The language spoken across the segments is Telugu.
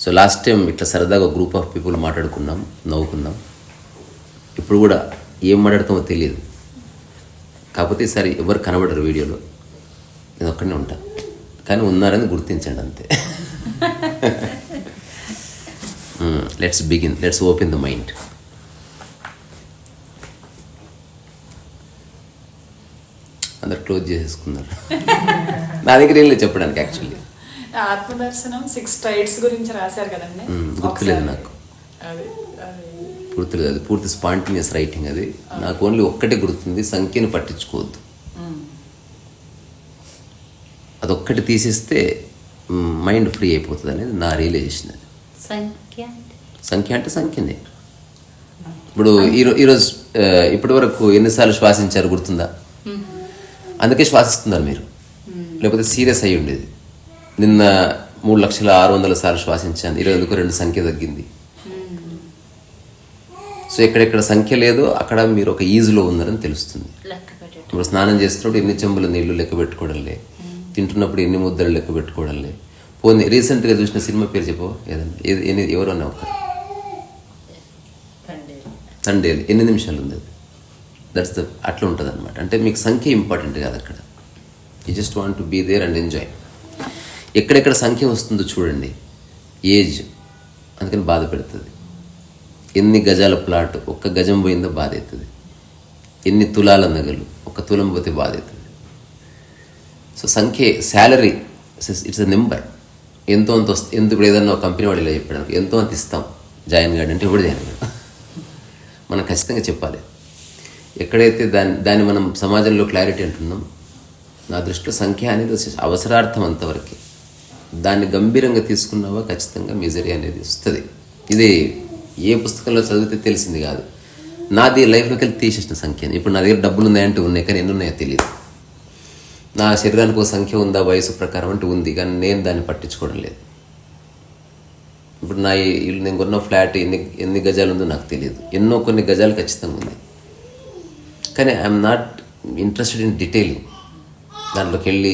సో లాస్ట్ టైం ఇట్లా సరదాగా గ్రూప్ ఆఫ్ పీపుల్ మాట్లాడుకున్నాం, నవ్వుకున్నాం. ఇప్పుడు కూడా ఏం మాట్లాడతామో తెలియదు. కాకపోతే ఈసారి ఎవరు కనబడరు వీడియోలో, నేను ఒక్కడనే ఉంటా. కానీ ఉన్నారని గుర్తించండి అంతే. Let's begin, let's open the mind. అందరు క్లోజ్ చేసేసుకున్నారు. నా దగ్గర ఏం లేదు చెప్పడానికి. యాక్చువల్లీ ఆత్మదర్శనం 6 ట్రైట్స్ గురించి రాశారు కదండి. గుర్తులేదు నాకు, గుర్తులేదు. అది పూర్తి స్పాంటేనియస్ రైటింగ్. అది నాకు ఓన్లీ ఒక్కటే గుర్తుంది, సంఖ్యను పట్టించుకోవద్దు. అదొక్కటి తీసేస్తే మైండ్ ఫ్రీ అయిపోతుంది అనేది నా రియలైజేషన్. అది సంఖ్య అంటే సంఖ్యనే. ఇప్పుడు ఈరోజు ఇప్పటి వరకు ఎన్నిసార్లు శ్వాసించారు గుర్తుందా? అందుకే శ్వాసిస్తున్నారు మీరు, లేకపోతే సీరియస్ అయ్యి ఉండేది. నిన్న 3,600,000 సార్లు శ్వాసించాను, ఈరోజు ఎందుకు 2 సంఖ్య తగ్గింది. సో ఎక్కడెక్కడ సంఖ్య లేదో అక్కడ మీరు ఒక ఈజీలో ఉన్నారని తెలుస్తుంది. ఇప్పుడు స్నానం చేస్తున్నప్పుడు ఎన్ని చెంబుల నీళ్లు లెక్క పెట్టుకోవడంలే, తింటున్నప్పుడు ఎన్ని ముద్దలు లెక్క పెట్టుకోవడంలే. పోనీ రీసెంట్గా చూసిన సినిమా పేరు చెప్పు ఏదన్నా, ఎవరన్నా ఒకరు. తండేలు ఎన్ని నిమిషాలు ఉంది? దట్స్ ద అట్లా ఉంటుంది అనమాట. అంటే మీకు సంఖ్య ఇంపార్టెంట్ కాదు అక్కడ. You just want to be there and enjoy. ఎక్కడెక్కడ సంఖ్య వస్తుందో చూడండి. ఏజ్ అందుకని బాధ పెడుతుంది. ఎన్ని గజాల ప్లాట్, 1 గజం పోయిందో బాధ అవుతుంది. ఎన్ని తులాల నగలు, 1 తులం పోతే బాధ అవుతుంది. సో సంఖ్య, శాలరీ ఇట్స్ అ నెంబర్. ఎంతో అంత వస్తుంది. ఇప్పుడు ఏదన్నా ఒక కంపెనీ వాడు ఇలా చెప్పడానికి ఎంతో అంత ఇస్తాం జాయిన్ కాడు అంటే ఎవడు జాయిన్ కాడు. మనం ఖచ్చితంగా చెప్పాలి. ఎక్కడైతే దాన్ని మనం సమాజంలో క్లారిటీ అంటున్నాం, నా దృష్టిలో సంఖ్య అనేది అవసరార్థం అంతవరకు. దాన్ని గంభీరంగా తీసుకున్నావా ఖచ్చితంగా మిజరీ అనేది వస్తుంది. ఇది ఏ పుస్తకంలో చదివితే తెలిసింది కాదు. నాది లైఫ్లోకి వెళ్ళి తీసేసిన సంఖ్య. ఇప్పుడు నా దగ్గర డబ్బులు ఉన్నాయంటే ఉన్నాయి, కానీ ఎన్ని ఉన్నాయో తెలియదు. నా శరీరానికి ఒక సంఖ్య ఉందా వయసు ప్రకారం అంటే ఉంది, కానీ నేను దాన్ని పట్టించుకోవడం లేదు. ఇప్పుడు నా ఇల్లు, నేను కొన్న ఫ్లాట్ ఎన్ని గజాలు ఉందో నాకు తెలియదు. కొన్ని గజాలు ఖచ్చితంగా ఉంది, కానీ I'm not interested in detailing. దాంట్లోకి వెళ్ళి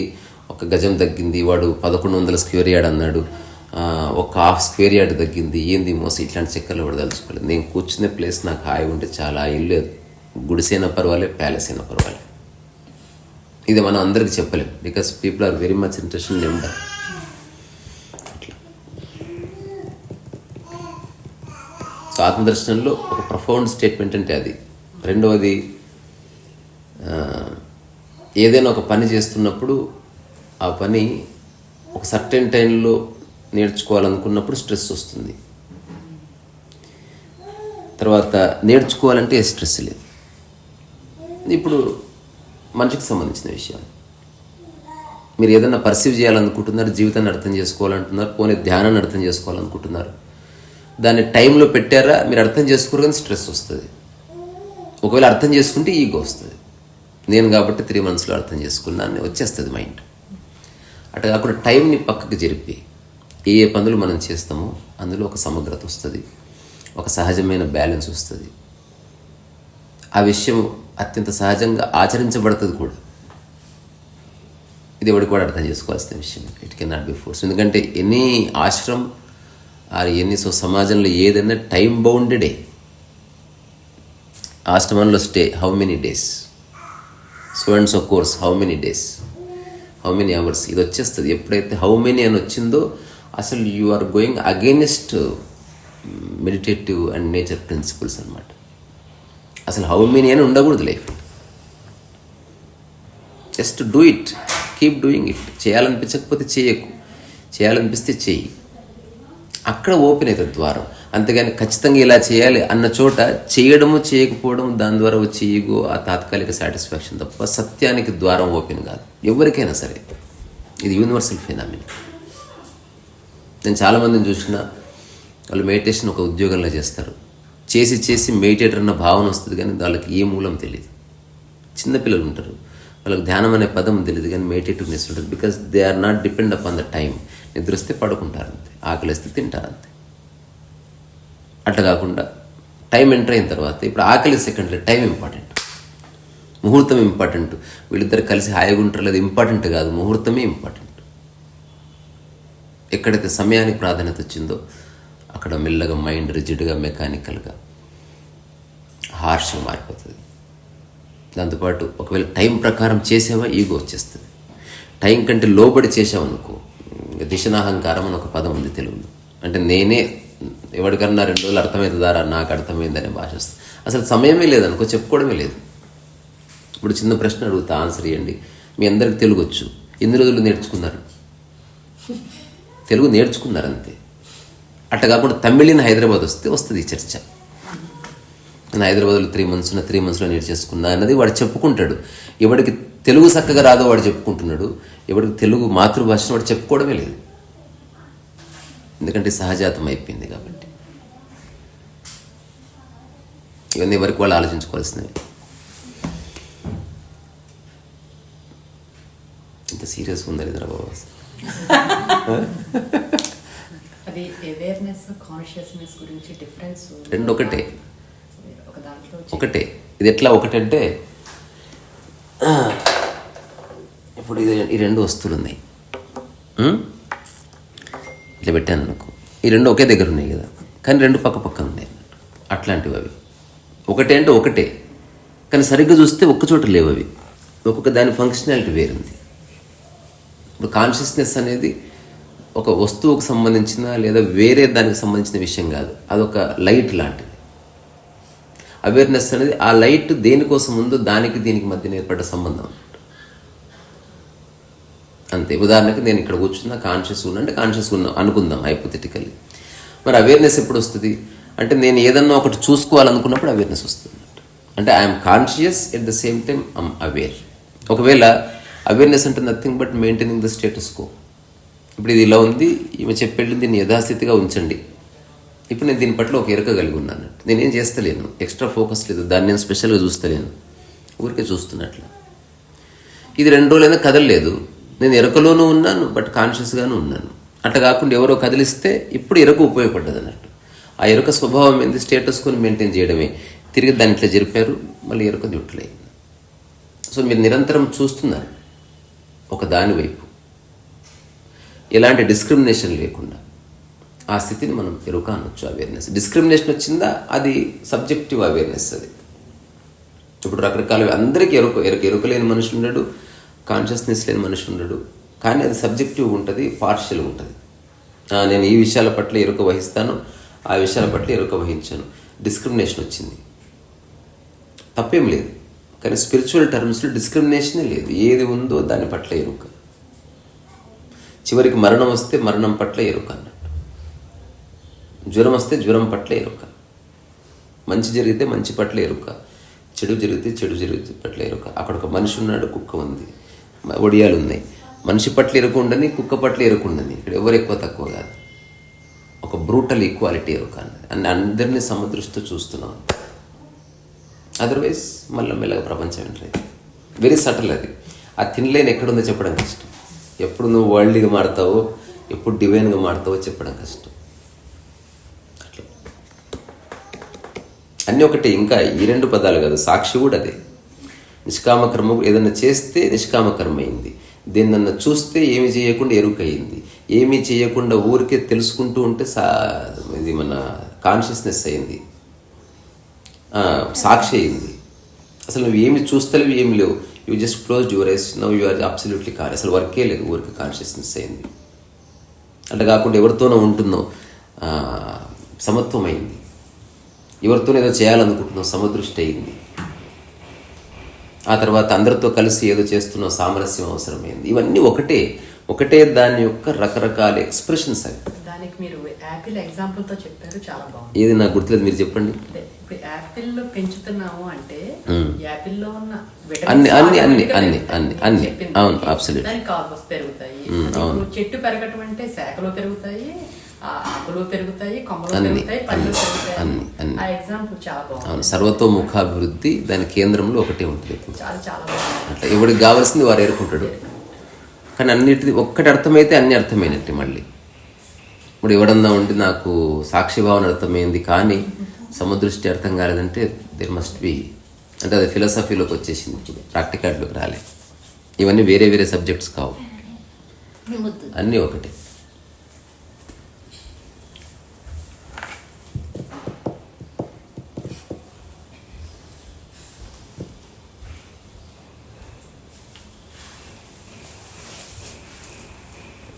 1 గజం తగ్గింది, వాడు 1100 స్క్వేర్ యార్డ్ అన్నాడు, 1/2 స్క్వేర్ యార్డ్ తగ్గింది, ఏంది మోసం, ఇట్లాంటి చక్కర్లు కూడా తలుచుకోలేదు. నేను కూర్చునే ప్లేస్ నాకు హాయి ఉంటే చాలా. ఇల్లు గుడిసైనా పర్వాలేదు, ప్యాలెస్ అయినా పర్వాలేదు. ఇది మనం అందరికీ చెప్పలేం, because people are very much interested in number. అట్లా. సో ఆత్మదర్శనంలో ఒక ప్రొఫౌండ్ స్టేట్మెంట్ అంటే అది. రెండవది, ఏదైనా ఒక పని చేస్తున్నప్పుడు ఆ పని ఒక సర్టెన్ టైంలో నేర్చుకోవాలనుకున్నప్పుడు స్ట్రెస్ వస్తుంది. తర్వాత నేర్చుకోవాలంటే స్ట్రెస్ లేదు. ఇప్పుడు మనిషికి సంబంధించిన విషయం. మీరు ఏదైనా పర్సీవ్ చేయాలనుకుంటున్నారు, జీవితాన్ని అర్థం చేసుకోవాలంటున్నారు, పోనీ ధ్యానాన్ని అర్థం చేసుకోవాలనుకుంటున్నారు. దాన్ని టైంలో పెట్టారా, మీరు అర్థం చేసుకోరు, కానీ స్ట్రెస్ వస్తుంది. ఒకవేళ అర్థం చేసుకుంటే ఈగో వస్తుంది. నేను కాబట్టి 3 monthsలో అర్థం చేసుకున్నాను వచ్చేస్తుంది మైండ్. అటు కాకుండా టైంని పక్కకు జరిపి ఏ పనులు మనం చేస్తామో అందులో ఒక సమగ్రత వస్తుంది, ఒక సహజమైన బ్యాలెన్స్ వస్తుంది. ఆ విషయం అత్యంత సహజంగా ఆచరించబడుతుంది కూడా. ఇది ఎవరికి కూడా అర్థం చేసుకోవాల్సిన విషయం. It can not be force. ఎందుకంటే ఎనీ ఆశ్రమ్ ఆర్ ఎనీ సమాజంలో ఏదైనా టైం బౌండెడే. ఆశ్రమంలో stay how many days, so and so course how many days, how many hours, ఇది వచ్చేస్తుంది. ఎప్పుడైతే హౌ మెనీ అని వచ్చిందో అసలు you are going against meditative and nature principles అనమాట. అసలు హౌ మెనీ అని ఉండకూడదు life. Just do it, keep doing it. చేయాలనిపించకపోతే చేయకు, చేయాలనిపిస్తే చెయ్యి. అక్కడ ఓపెన్ అవుతుంది ద్వారం. అంతేగాని ఖచ్చితంగా ఇలా చేయాలి అన్న చోట చేయడము చేయకపోవడం, దాని ద్వారా వచ్చే ఈగో, ఆ తాత్కాలిక సాటిస్ఫాక్షన్ తప్ప సత్యానికి ద్వారం ఓపెన్ కాదు ఎవరికైనా సరే. ఇది యూనివర్సల్ ఫినామినా. నేను చాలామందిని చూసిన వాళ్ళు మెడిటేషన్ ఒక ఉద్యోగంలో చేస్తారు. చేసి చేసి మెడిటేటర్ అన్న భావన వస్తుంది, కానీ వాళ్ళకి ఏ మూలం తెలియదు. చిన్నపిల్లలు ఉంటారు, వాళ్ళకి ధ్యానం అనే పదం తెలియదు, కానీ మెడిటేటివ్నెస్ ఉంటుంది. Because they are not depend upon the time. నిద్ర వస్తే పడుకుంటారు అంతే, ఆకలిస్తే తింటారు అంతే. అట్లా కాకుండా టైం ఎంటర్ అయిన తర్వాత, ఇప్పుడు ఆకలి సెకండరీ, టైం ఇంపార్టెంట్, ముహూర్తం ఇంపార్టెంట్. వీళ్ళిద్దరు కలిసి హాయిగా ఉంటారు లేదు ఇంపార్టెంట్ కాదు, ముహూర్తమే ఇంపార్టెంట్. ఎక్కడైతే సమయానికి ప్రాధాన్యత వచ్చిందో అక్కడ మెల్లగా మైండ్ రిజిడ్గా మెకానికల్గా హార్ష్గా మారిపోతుంది. దాంతోపాటు ఒకవేళ టైం ప్రకారం చేసావా ఈగో వచ్చేస్తుంది. టైం కంటే లోబడి చేసావనుకో, దిశనాహంకారం అని ఒక పదం ఉంది తెలుగులో. అంటే నేనే ఎవరికన్నా 2 రోజులు అర్థమైంది దారా నాకు అర్థమైందనే భాష వస్తుంది. అసలు సమయమే లేదనుకో, చెప్పుకోవడమే లేదు. ఇప్పుడు చిన్న ప్రశ్న అడుగుతా, ఆన్సర్ ఇవ్వండి. మీ అందరికి తెలుగు వచ్చు, ఎన్ని రోజులు నేర్చుకున్నారు? తెలుగు నేర్చుకున్నారు అంతే. అట్లా కాకుండా తమిళిని హైదరాబాద్ వస్తే వస్తుంది ఈ చర్చ. నేను హైదరాబాద్లో 3 months 3 monthsలో నేర్చేసుకున్నా అన్నది వాడు చెప్పుకుంటాడు. ఎవడికి తెలుగు చక్కగా రాదో వాడు చెప్పుకుంటున్నాడు, ఎవడికి తెలుగు మాతృభాషను వాడు చెప్పుకోవడమే లేదు. ఎందుకంటే సహజాతం అయిపోయింది కాబట్టి. ఇవన్నీ ఎవరికి వాళ్ళు ఆలోచించుకోవాల్సినవి. ఇంత సీరియస్గా ఉందా లేదురా బాబు? అది అవేర్నెస్ కాన్షియస్నెస్ గురించి డిఫరెన్స్ రెండు ఒకటే, ఒక దాంట్లో ఒకటే. ఇది ఎట్లా ఒకటంటే, ఇప్పుడు ఈ 2 వస్తువులు ఉన్నాయి, ఇట్లా పెట్టాను అనుకో. ఈ 2 ఒకే దగ్గర ఉన్నాయి కదా, కానీ 2 పక్క పక్కన ఉన్నాయి అన్నట్టు. అట్లాంటివి అవి. ఒకటే అంటే ఒకటే, కానీ సరిగ్గా చూస్తే ఒక్కచోట లేవు అవి. ఒక్కొక్క దాని ఫంక్షనాలిటీ వేరుంది. ఇప్పుడు కాన్షియస్నెస్ అనేది ఒక వస్తువుకు సంబంధించిన లేదా వేరే దానికి సంబంధించిన విషయం కాదు, అదొక లైట్ లాంటిది. అవేర్నెస్ అనేది ఆ లైట్ దేనికోసం ఉందో దానికి దీనికి మధ్య ఏర్పడ్డ సంబంధం అంతే. ఉదాహరణకి నేను ఇక్కడ కూర్చున్నా, కాన్షియస్ ఉన్నా అంటే కాన్షియస్ ఉన్నా అనుకుందాం హైపోథెటికల్లీ. మరి అవేర్నెస్ ఎప్పుడు వస్తుంది అంటే నేను ఏదన్నా ఒకటి చూసుకోవాలనుకున్నప్పుడు అవేర్నెస్ వస్తుంది. అంటే I'm conscious at the same time I'm aware. ఒకవేళ అవేర్నెస్ అంటే nothing but maintaining the status quo. ఇప్పుడు ఇది ఇలా ఉంది, ఈమె చెప్పేళ్ళి దీన్ని యథాస్థితిగా ఉంచండి. ఇప్పుడు నేను దీని పట్ల ఒక ఎరుక కలిగి ఉన్నాను. నేనేం చేస్తలేను, ఎక్స్ట్రా ఫోకస్ లేదు, దాన్ని నేను స్పెషల్గా చూస్తలేను, ఊరికే చూస్తున్నట్లు. ఇది 2 రోజులైనా కదలలేదు, నేను ఎరుకలోనూ ఉన్నాను బట్ కాన్షియస్గాను ఉన్నాను. అట్లా కాకుండా ఎవరో కదిలిస్తే ఇప్పుడు ఎరుక ఉపయోగపడ్డది అన్నట్టు. ఆ ఎరుక స్వభావం ఏంది, స్టేటస్ కొని మెయింటైన్ చేయడమే. తిరిగి దాన్ని ఇట్లా జరిపారు, మళ్ళీ ఎరుక న్యూట్రల్ అయింది. సో మీరు నిరంతరం చూస్తున్నారు ఒక దాని వైపు, ఎలాంటి డిస్క్రిమినేషన్ లేకుండా. ఆ స్థితిని మనం ఎరుక అనొచ్చు, అవేర్నెస్. డిస్క్రిమినేషన్ వచ్చిందా అది సబ్జెక్టివ్ అవేర్నెస్. అది ఇప్పుడు రకరకాల అందరికీ ఎరుక లేని మనిషి ఉండడు, కాన్షియస్నెస్ లేని మనిషి ఉండడు. కానీ అది సబ్జెక్టివ్ ఉంటుంది, పార్షియల్గా ఉంటుంది. నేను ఈ విషయాల పట్ల ఎరుక వహిస్తాను, ఆ విషయాల పట్ల ఎరుక వహించాను. డిస్క్రిమినేషన్ వచ్చింది, తప్పేం లేదు. కానీ స్పిరిచువల్ టర్మ్స్లో డిస్క్రిమినేషనే లేదు. ఏది ఉందో దాని పట్ల ఎరుక. చివరికి మరణం వస్తే మరణం పట్ల ఎరుక అన్నట్టు, జ్వరం వస్తే జ్వరం పట్ల ఎరుక, మంచి జరిగితే మంచి పట్ల ఎరుక, చెడు జరిగితే చెడు పట్ల ఎరుక. అక్కడ ఒక మనిషి ఉన్నాడు, కుక్క ఉంది, ఒడియాలు ఉన్నాయి. మనిషి పట్ల ఎరుక ఉండని, కుక్క పట్ల ఎరుక ఉండని. ఇక్కడ ఎవరు ఎక్కువ తక్కువ కాదు, ఒక బ్రూటల్ ఈక్వాలిటీ ఎరుక అన్నది. అందరినీ సమదృష్టితో చూస్తున్నాం. అదర్వైజ్ మళ్ళీ మెల్లగా ప్రపంచం ఏంటది వెరీ సటిల్. అది ఆ తినలేని ఎక్కడుందో చెప్పడం కష్టం. ఎప్పుడు నువ్వు వరల్డ్గా మారుతావో, ఎప్పుడు డివైన్గా మారుతావో చెప్పడం కష్టం. అట్లా అన్నీ ఒకటి. ఇంకా ఈ 2 పదాలు కాదు, సాక్షి కూడా అదే. నిష్కామకర్మ ఏదన్నా చేస్తే నిష్కామకర్మ అయింది, దేన్నన్నా చూస్తే ఏమి చేయకుండా ఎరుక అయింది, ఏమీ చేయకుండా ఊరికే తెలుసుకుంటూ ఉంటే ఇది మన కాన్షియస్నెస్ అయింది, సాక్షి అయింది. అసలు నువ్వు ఏమి చూస్తలేవు, ఏమి లేవు, you just close your eyes, now you are absolutely అసలు వర్కే లేదు, ఊరికి కాన్షియస్నెస్ అయింది. అట్లా కాకుండా ఎవరితోనో ఉంటున్నావు, సమత్వం అయింది. ఎవరితోనో ఏదో చేయాలనుకుంటున్నావు, సమదృష్టి అయింది. ఆ తర్వాత అందరితో కలిసి ఏదో చేస్తున్నావు, సామరస్యం అవసరమైంది. ఇవన్నీ ఒకటే దాని యొక్క రకరకాల ఎక్స్ప్రెషన్స్ అవి. దానికి మీరు యాపిల్ ఎగ్జాంపుల్తో చెప్పారు, చాలా బాగుంది. ఏది నాకు గుర్తులేదు, మీరు చెప్పండి. ఇప్పుడు యాపిల్ పెంచుతున్నాము అంటే యాపిల్లో ఉన్న అన్ని అవును, అబ్సల్యూట్. దానికి కార్బోస్ పెరుగుతాయి. చెట్టు పెరగటం అంటే శాఖలో పెరుగుతాయి, ఆకులు పెరుగుతాయి, కొమ్మలు పెరుగుతాయి, పళ్ళు పెరుగుతాయి. ఆ ఎగ్జాంపుల్ చాలా బాగుంది. అవును, సర్వతోముఖాభివృద్ధి దాని కేంద్రంలో ఒకటే ఉంటుంది. చాలా చాలా బాగుంది. అట్లా ఎవరికి కావాల్సింది వారు ఏరుకుంటాడు. కానీ అన్నిటిది ఒక్కటి అర్థమైతే అన్ని అర్థమైనట్టు. మళ్ళీ ఇప్పుడు ఎవడన్నా ఉండి నాకు సాక్షి భావన అర్థమైంది కానీ సమదృష్టి అర్థం కాలేదంటే దేర్ మస్ట్ బి, అంటే అది ఫిలాసఫీలోకి వచ్చేసింది, ఇప్పుడు ప్రాక్టికాల్లోకి రాలేదు. ఇవన్నీ వేరే వేరే సబ్జెక్ట్స్ కావు, అన్నీ ఒకటే.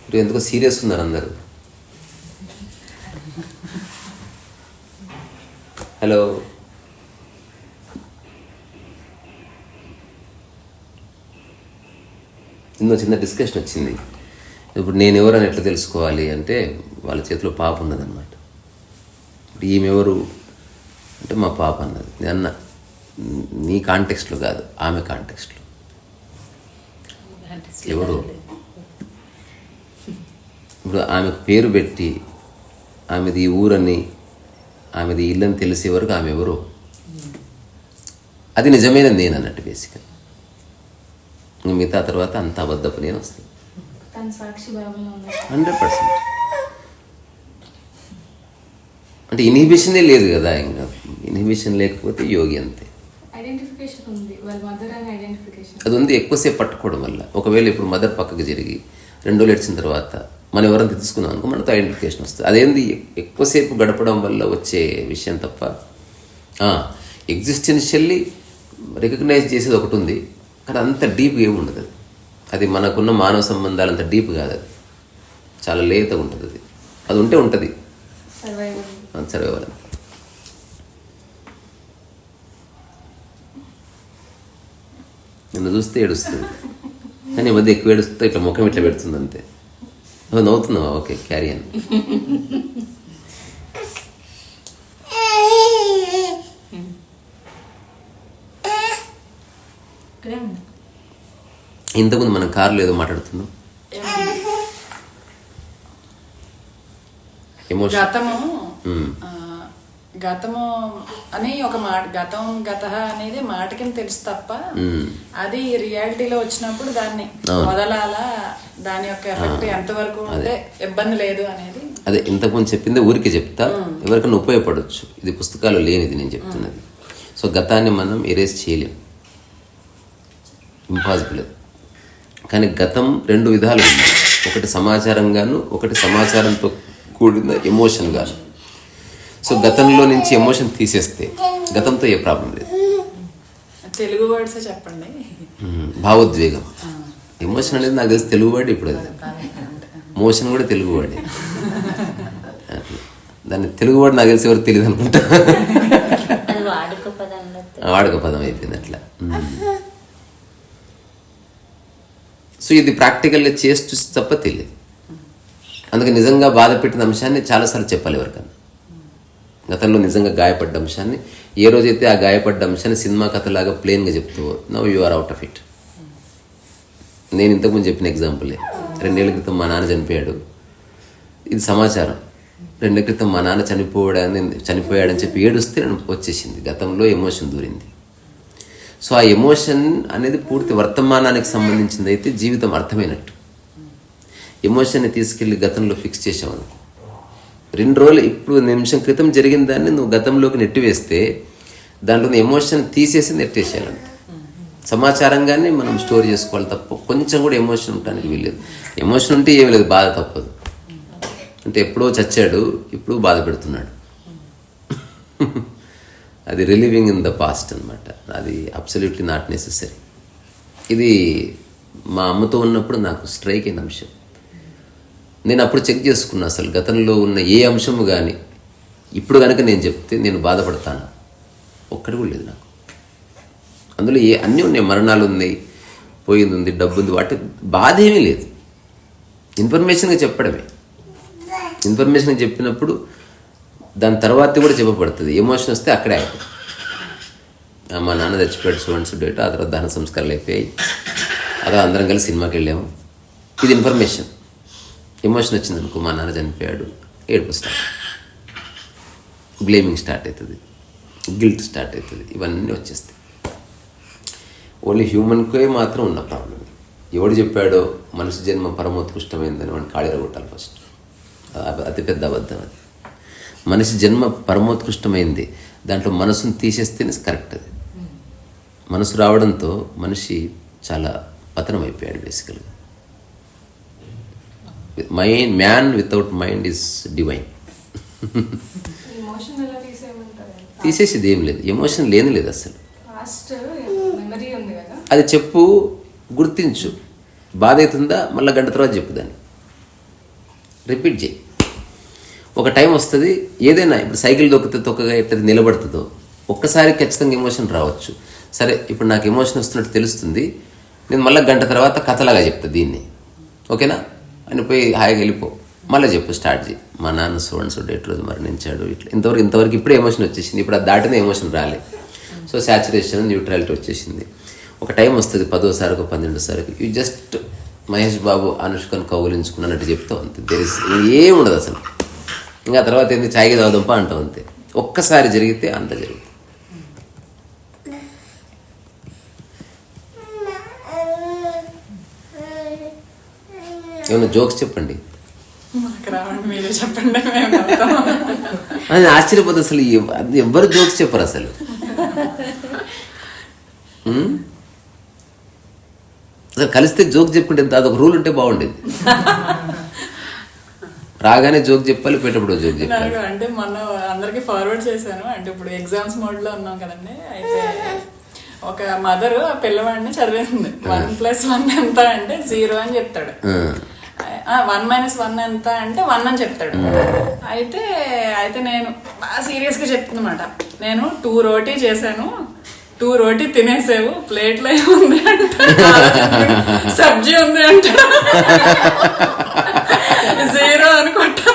మీరు ఎందుకో సీరియస్ ఉన్నారు అందరూ. హలో, ఇందులో చిన్న డిస్కషన్ వచ్చింది. ఇప్పుడు నేను ఎవరని ఎట్లా తెలుసుకోవాలి అంటే వాళ్ళ చేతిలో పాప ఉన్నదన్నమాట. ఇప్పుడు ఈమెవరు అంటే మా పాప అన్నది. నేను అన్న నీ కాంటెక్స్ట్లో కాదు, ఆమె కాంటెక్స్ట్లో. ఎవరు ఇప్పుడు ఆమెకు పేరు పెట్టి ఆమెది ఈ ఊరని ఆమెది ఇల్లని తెలిసే వరకు ఆమె ఎవరు, అది నిజమైన నేను అన్నట్టు బేసిక్గా. మిగతా తర్వాత అంత అబద్ధపు నేను వస్తుంది 100%. అంటే ఇన్హిబిషనే లేదు కదా. ఇంకా ఇన్హిబిషన్ లేకపోతే యోగి అంతే. అది ఉంది ఎక్కువసేపు పట్టుకోవడం వల్ల. ఒకవేళ ఇప్పుడు మదర్ పక్కకు జరిగి 2 రోజులు ఏడ్చిన తర్వాత మనం ఎవరైనా తీసుకున్నాం అనుకో మనతో ఐడెంటిఫికేషన్ వస్తుంది. అదేంది ఎక్కువసేపు గడపడం వల్ల వచ్చే విషయం తప్ప ఎగ్జిస్టెన్షియల్లీ రికగ్నైజ్ చేసేది ఒకటి ఉంది, కానీ అంత డీప్గా ఏమి ఉండదు. అది మనకున్న మానవ సంబంధాలు అంత డీప్ కాదు, అది చాలా లేతగా ఉంటుంది. అది ఉంటే ఉంటుంది సర్వైవల్. నిన్ను చూస్తే ఏడుస్తుంది, కానీ ఈ మధ్య ఎక్కువ ఏడుస్తే ఇట్లా ముఖం ఇట్లా పెడుతుంది అంతే. నవ్వుతున్నావా? ఓకే, క్యారీ అని. ఇంతకుముందు మనం కార్లో ఏదో మాట్లాడుతున్నాం. గతము అని ఒక మాట, గత అనేది మాట కింద తెలుసు తప్ప అది రియాలిటీలో వచ్చినప్పుడు దాన్ని వదలాలా, దాని యొక్క ఎఫెక్ట్ ఎంతవరకు ఉంటే ఇబ్బంది లేదు అనేది. అదే ఇంతకుముందు చెప్పింది ఊరికి చెప్తా, ఎవరికైనా ఉపయోగపడవచ్చు. ఇది పుస్తకాలు లేనిది నేను చెప్తున్నది. సో గతాన్ని మనం ఎరేజ్ చేయలేం, ఇంపాసిబుల్. కానీ గతం 2 విధాలు ఉంది. ఒకటి సమాచారంగాను, ఒకటి సమాచారంతో కూడిన ఎమోషన్ గాను. సో గతంలో నుంచి ఎమోషన్ తీసేస్తే గతంతో ఏ ప్రాబ్లం లేదు. తెలుగు వర్డ్స్ చెప్పండి. భావోద్వేగం, ఎమోషన్ అనేది నాకు తెలిసి తెలుగు వర్డ్. ఇప్పుడు అది మోషన్ కూడా తెలుగు వర్డే. దాన్ని తెలుగు వర్డ్ నాకు తెలిసి ఎవరు తెలియదు అనుకుంటా. వాడుక పదం అయిపోయింది అట్లా. సో ఇది ప్రాక్టికల్గా చేసి చూసి తప్ప తెలియదు. అందుకే నిజంగా బాధ పెట్టిన అంశాన్ని చాలాసార్లు చెప్పాలి ఎవరికన్నా. గతంలో నిజంగా గాయపడ్డ అంశాన్ని, ఏ రోజైతే ఆ గాయపడ్డ అంశాన్ని సినిమా కథలాగా ప్లెయిన్గా చెప్తావో, now you are out of it. నేను ఇంతకుముందు చెప్పిన ఎగ్జాంపులే. 2 ఏళ్ల క్రితం మా నాన్న చనిపోయాడు, ఇది సమాచారం. 2 ఏళ్ల క్రితం మా నాన్న చనిపోయాడని చెప్పి ఏడుస్తే నేను వచ్చేసింది. గతంలో ఎమోషన్ దూరింది. సో ఆ ఎమోషన్ అనేది పూర్తి వర్తమానానికి సంబంధించింది అయితే జీవితం అర్థమైనట్టు. ఎమోషన్ని తీసుకెళ్ళి గతంలో ఫిక్స్ చేసామనుకో, 2 రోజులు ఇప్పుడు నిమిషం క్రితం జరిగిన దాన్ని నువ్వు గతంలోకి నెట్టివేస్తే దాంట్లో ఎమోషన్ తీసేసి నెట్టేసేయాలంట. సమాచారంగానే మనం స్టోర్ చేసుకోవాలి తప్ప కొంచెం కూడా ఎమోషన్ ఉండడానికి వీల్లేదు. ఎమోషన్ ఉంటే ఏమీ లేదు, బాధ తప్పదు. అంటే ఎప్పుడో చచ్చాడు, ఇప్పుడు బాధ పెడుతున్నాడు. అది రిలీవింగ్ ఇన్ ద పాస్ట్ అనమాట. అది అబ్సల్యూట్లీ నాట్ నెసెసరీ. ఇది మా అమ్మతో ఉన్నప్పుడు నాకు స్ట్రైక్ అయిన అంశం. నేను అప్పుడు చెక్ చేసుకున్నా అసలు గతంలో ఉన్న ఏ అంశము కానీ ఇప్పుడు కనుక నేను చెప్తే నేను బాధపడతాను. ఒక్కటి కూడా లేదు నాకు. అందులో అన్నీ ఉన్నాయి, మరణాలు ఉన్నాయి, పోయింది ఉంది, డబ్బు ఉంది, వాటి బాధ ఏమీ లేదు. ఇన్ఫర్మేషన్గా చెప్పడమే. ఇన్ఫర్మేషన్గా చెప్పినప్పుడు దాని తర్వాత కూడా చెప్పబడుతుంది. ఎమోషన్ వస్తే అక్కడే అయిపోతుంది. మా నాన్న చచ్చిపోయాడు, స్టూడెంట్స్ డేట్, ఆ తర్వాత దహన సంస్కారాలు అయిపోయాయి, అదే అందరం కలిసి సినిమాకి వెళ్ళాము. ఇది ఇన్ఫర్మేషన్. ఎమోషన్ వచ్చింది అనుకో, మా నాన్న చనిపోయాడు, ఏడుపు స్టార్ట్, బ్లేమింగ్ స్టార్ట్ అవుతుంది, గిల్ట్ స్టార్ట్ అవుతుంది, ఇవన్నీ వచ్చేస్తాయి. ఓన్లీ హ్యూమన్కే మాత్రం ఉన్న ప్రాబ్లం. ఎవడు చెప్పాడో మనిషి జన్మ పరమోత్కృష్టమైందని వాడిని కాళీరగొట్టాలి ఫస్ట్. అతిపెద్ద అబద్ధం అది. మనిషి జన్మ పరమోత్కృష్టమైంది, దాంట్లో మనసును తీసేస్తేనే కరెక్ట్. అది మనసు రావడంతో మనిషి చాలా పతనం అయిపోయాడు బేసికల్గా. Man without mind is divine. తీసేసేది ఏం లేదు, ఎమోషన్ లేని లేదు అసలు. అది చెప్పు, గుర్తించు. బాధ అవుతుందా మళ్ళీ గంట తర్వాత చెప్పు దాన్ని. రిపీట్ చేయి. ఒక టైం వస్తుంది, ఏదైనా ఇప్పుడు సైకిల్ తొక్కగా ఎట్లా నిలబడుతుందో ఒక్కసారి ఖచ్చితంగా ఎమోషన్ రావచ్చు. సరే ఇప్పుడు నాకు ఎమోషన్ వస్తున్నట్టు తెలుస్తుంది, నేను మళ్ళీ గంట తర్వాత కథలాగా చెప్తా దీన్ని, ఓకేనా అని పోయి హాయిగా వెళ్ళిపో, మళ్ళీ చెప్పు స్టార్ట్ చేయి. మా నాన్న సో డేట్ రోజు మరణించాడు, ఇట్లా ఇంతవరకు ఇప్పుడే ఎమోషన్ వచ్చేసింది, ఇప్పుడు అది దాటిన ఎమోషన్ రాలే. సో సాచురేషన్ న్యూట్రాలిటీ వచ్చేసింది. ఒక టైం వస్తుంది 10వ 12వ యూ జస్ట్ మహేష్ బాబు అనుష్కను కౌగులించుకున్నట్టు చెప్తావు అంతే. ఏముండదు అసలు. ఇంకా తర్వాత ఏంది చాయ్కి తాగుదంప అంటావు అంతే. ఒక్కసారి జరిగితే అంత జరుగుతుంది. ఏమన్నా జోక్స్ చెప్పండి. అని ఆశ్చర్యపోతుంది అసలు, ఎవ్వరు జోక్స్ చెప్పరు అసలు. అసలు కలిస్తే జోక్ చెప్పుకుంటే అదొక రూల్ ఉంటే బాగుండేది. రాగానే జోక్ చెప్పాలి, పెట్టప్పుడు జోక్ చెప్పాలి. అంటే మొన్న అందరికి ఫార్వర్డ్ చేశాను. అంటే ఇప్పుడు ఎగ్జామ్స్ మోడ్ లో ఉన్నాం కదండి. అయితే ఒక మదర్ ఆ పిల్లవాడిని చదివేసింది. 1+1 ఎంత అంటే 0 అని చెప్తాడు. 1 - 1 ఎంత అంటే 1 అని చెప్తాడు. అయితే నేను బాగా సీరియస్ గా చెప్తున్నమాట, నేను 2 రోటీ చేశాను, 2 రోటీ తినేసావు, ప్లేట్లో ఏముంది అంటే సబ్జీ ఉంది అంటే 0 అనుకుంటా.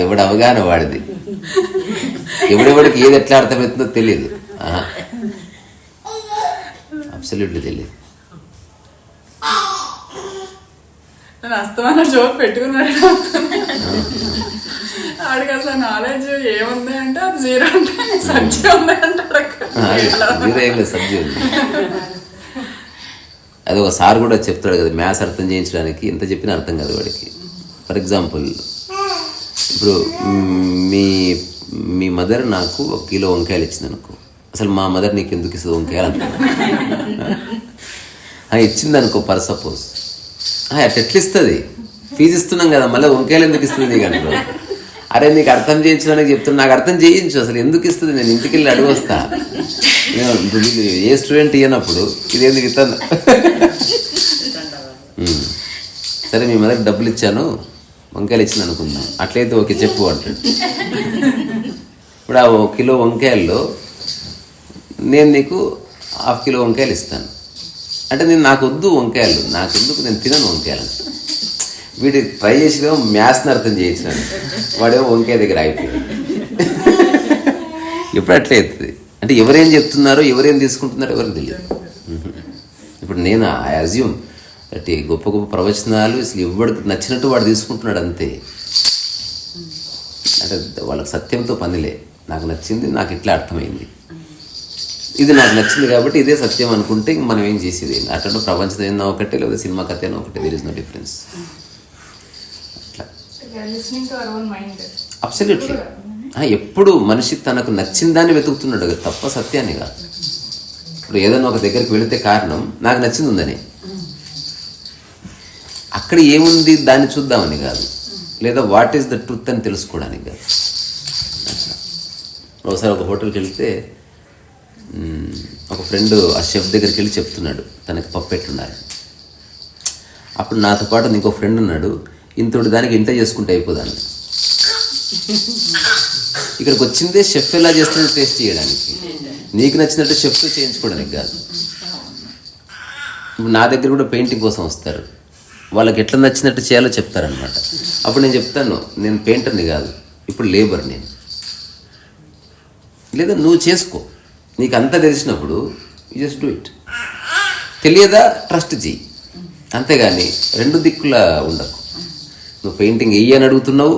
ఎవడు అవగాహన వాడిది, ఎవడెవడికి ఏది ఎట్లా అర్థమవుతుందో తెలియదు. అబ్సల్యూట్లీ తెలియదు. నేను అస్తమాన జోక్ పెట్టుకున్నాడు. ఆడికి అసలు నాలెడ్జ్ ఏముంది అంటే అది 0 అంటే సబ్జీ ఉంది అంటాడు. సబ్జీ ఉంది. అది ఒక సార్ కూడా చెప్తాడు కదా, మ్యాథ్స్ అర్థం చేయించడానికి ఎంత చెప్పినా అర్థం కాదు వాడికి. ఫర్ ఎగ్జాంపుల్ ఇప్పుడు మీ మదర్ నాకు 1 కిలో వంకాయలు ఇచ్చింది అనుకో, అసలు మా మదర్ నీకు ఎందుకు ఇస్తుంది వంకాయలు అంటున్నా. ఇచ్చింది అనుకో పర్ సపోజ్, అట్లా ఎట్లా ఇస్తుంది, ఫీజు ఇస్తున్నాం కదా మళ్ళీ వంకాయలు ఎందుకు ఇస్తుంది నీకు అంటారు. అరే నీకు అర్థం చేయించడానికి చెప్తున్నా, నాకు అర్థం చేయించు, అసలు ఎందుకు ఇస్తుంది, నేను ఇంటికి వెళ్ళి అడిగి వస్తా. ఏ స్టూడెంట్ ఇయ్యనప్పుడు ఇదేందుకు ఇస్తాను. సరే మీ మదర్కి డబ్బులు ఇచ్చాను, వంకాయలు ఇచ్చింది అనుకుందాం, అట్లయితే ఓకే చెప్పు అంటాడు. ఇప్పుడు ఆ 1 కిలో వంకాయల్లో నేను నీకు 1/2 కిలో వంకాయలు ఇస్తాను అంటే నాకు వద్దు వంకాయలు, నాకు ఎందుకు, నేను తినను వంకాయలు. వీడి ట్రై చేసేదేమో మ్యాథ్స్ని అర్థం చేయించాను, వాడేమో వంకాయ దగ్గర అయిపోయాడు. ఎప్పుడు అట్లే అవుతుంది అంటే ఎవరేం చెప్తున్నారో ఎవరేం తీసుకుంటున్నారో ఎవరికి తెలియదు. ఇప్పుడు నేను ఐ అజ్యూమ్ అంటే గొప్ప గొప్ప ప్రవచనాలు అసలు ఎవరికి నచ్చినట్టు వాడు తీసుకుంటున్నాడు అంతే. అంటే వాళ్ళకి సత్యంతో పనిలే, నాకు నచ్చింది, నాకు ఇట్లా అర్థమైంది, ఇది నాకు నచ్చింది కాబట్టి ఇదే సత్యం అనుకుంటే ఇంక మనం ఏం చేసేది. అట్లా ప్రపంచం అయినా ఒకటే, లేదా సినిమా కథ అయినా ఒకటే, there is no difference. Absolutely. ఎప్పుడు మనిషి తనకు నచ్చిన దాన్ని వెతుకుతున్నాడు తప్ప సత్యాన్ని కాదు. ఇప్పుడు ఏదైనా ఒక దగ్గరికి వెళితే కారణం నాకు నచ్చింది ఉందని, అక్కడ ఏముంది దాన్ని చూద్దామని కాదు, లేదా వాట్ ఈస్ ద ట్రూత్ అని తెలుసుకోవడానికి కాదు. ఒకసారి ఒక హోటల్కి వెళ్తే ఒక ఫ్రెండ్ ఆ షెఫ్ దగ్గరికి వెళ్ళి చెప్తున్నాడు తనకి పప్పు ఎట్లున్నారు. అప్పుడు నాతో పాటు ఇంకో ఫ్రెండ్ ఉన్నాడు, ఇంతటి దానికి ఇంత చేసుకుంటే అయిపోదాన్ని. ఇక్కడికి వచ్చిందే షెఫ్ ఎలా చేస్తున్నాడో టేస్ట్ చేయడానికి, నీకు నచ్చినట్టు షెఫ్తో చేయించుకోవడానికి కాదు. ఇప్పుడు నా దగ్గర కూడా పెయింటింగ్ కోసం వస్తారు, వాళ్ళకి ఎట్లా నచ్చినట్టు చేయాలో చెప్తారనమాట. అప్పుడు నేను చెప్తాను, నేను పెయింటర్ని కాదు, ఇప్పుడు లేబర్ నేను, లేదా నువ్వు చేసుకో, నీకు అంతా తెలిసినప్పుడు యూ జస్ట్ డూ ఇట్. తెలియదా ట్రస్ట్ చెయ్యి, అంతేగాని 2 దిక్కులా ఉండకు. నువ్వు పెయింటింగ్ వెయ్యని అడుగుతున్నావు,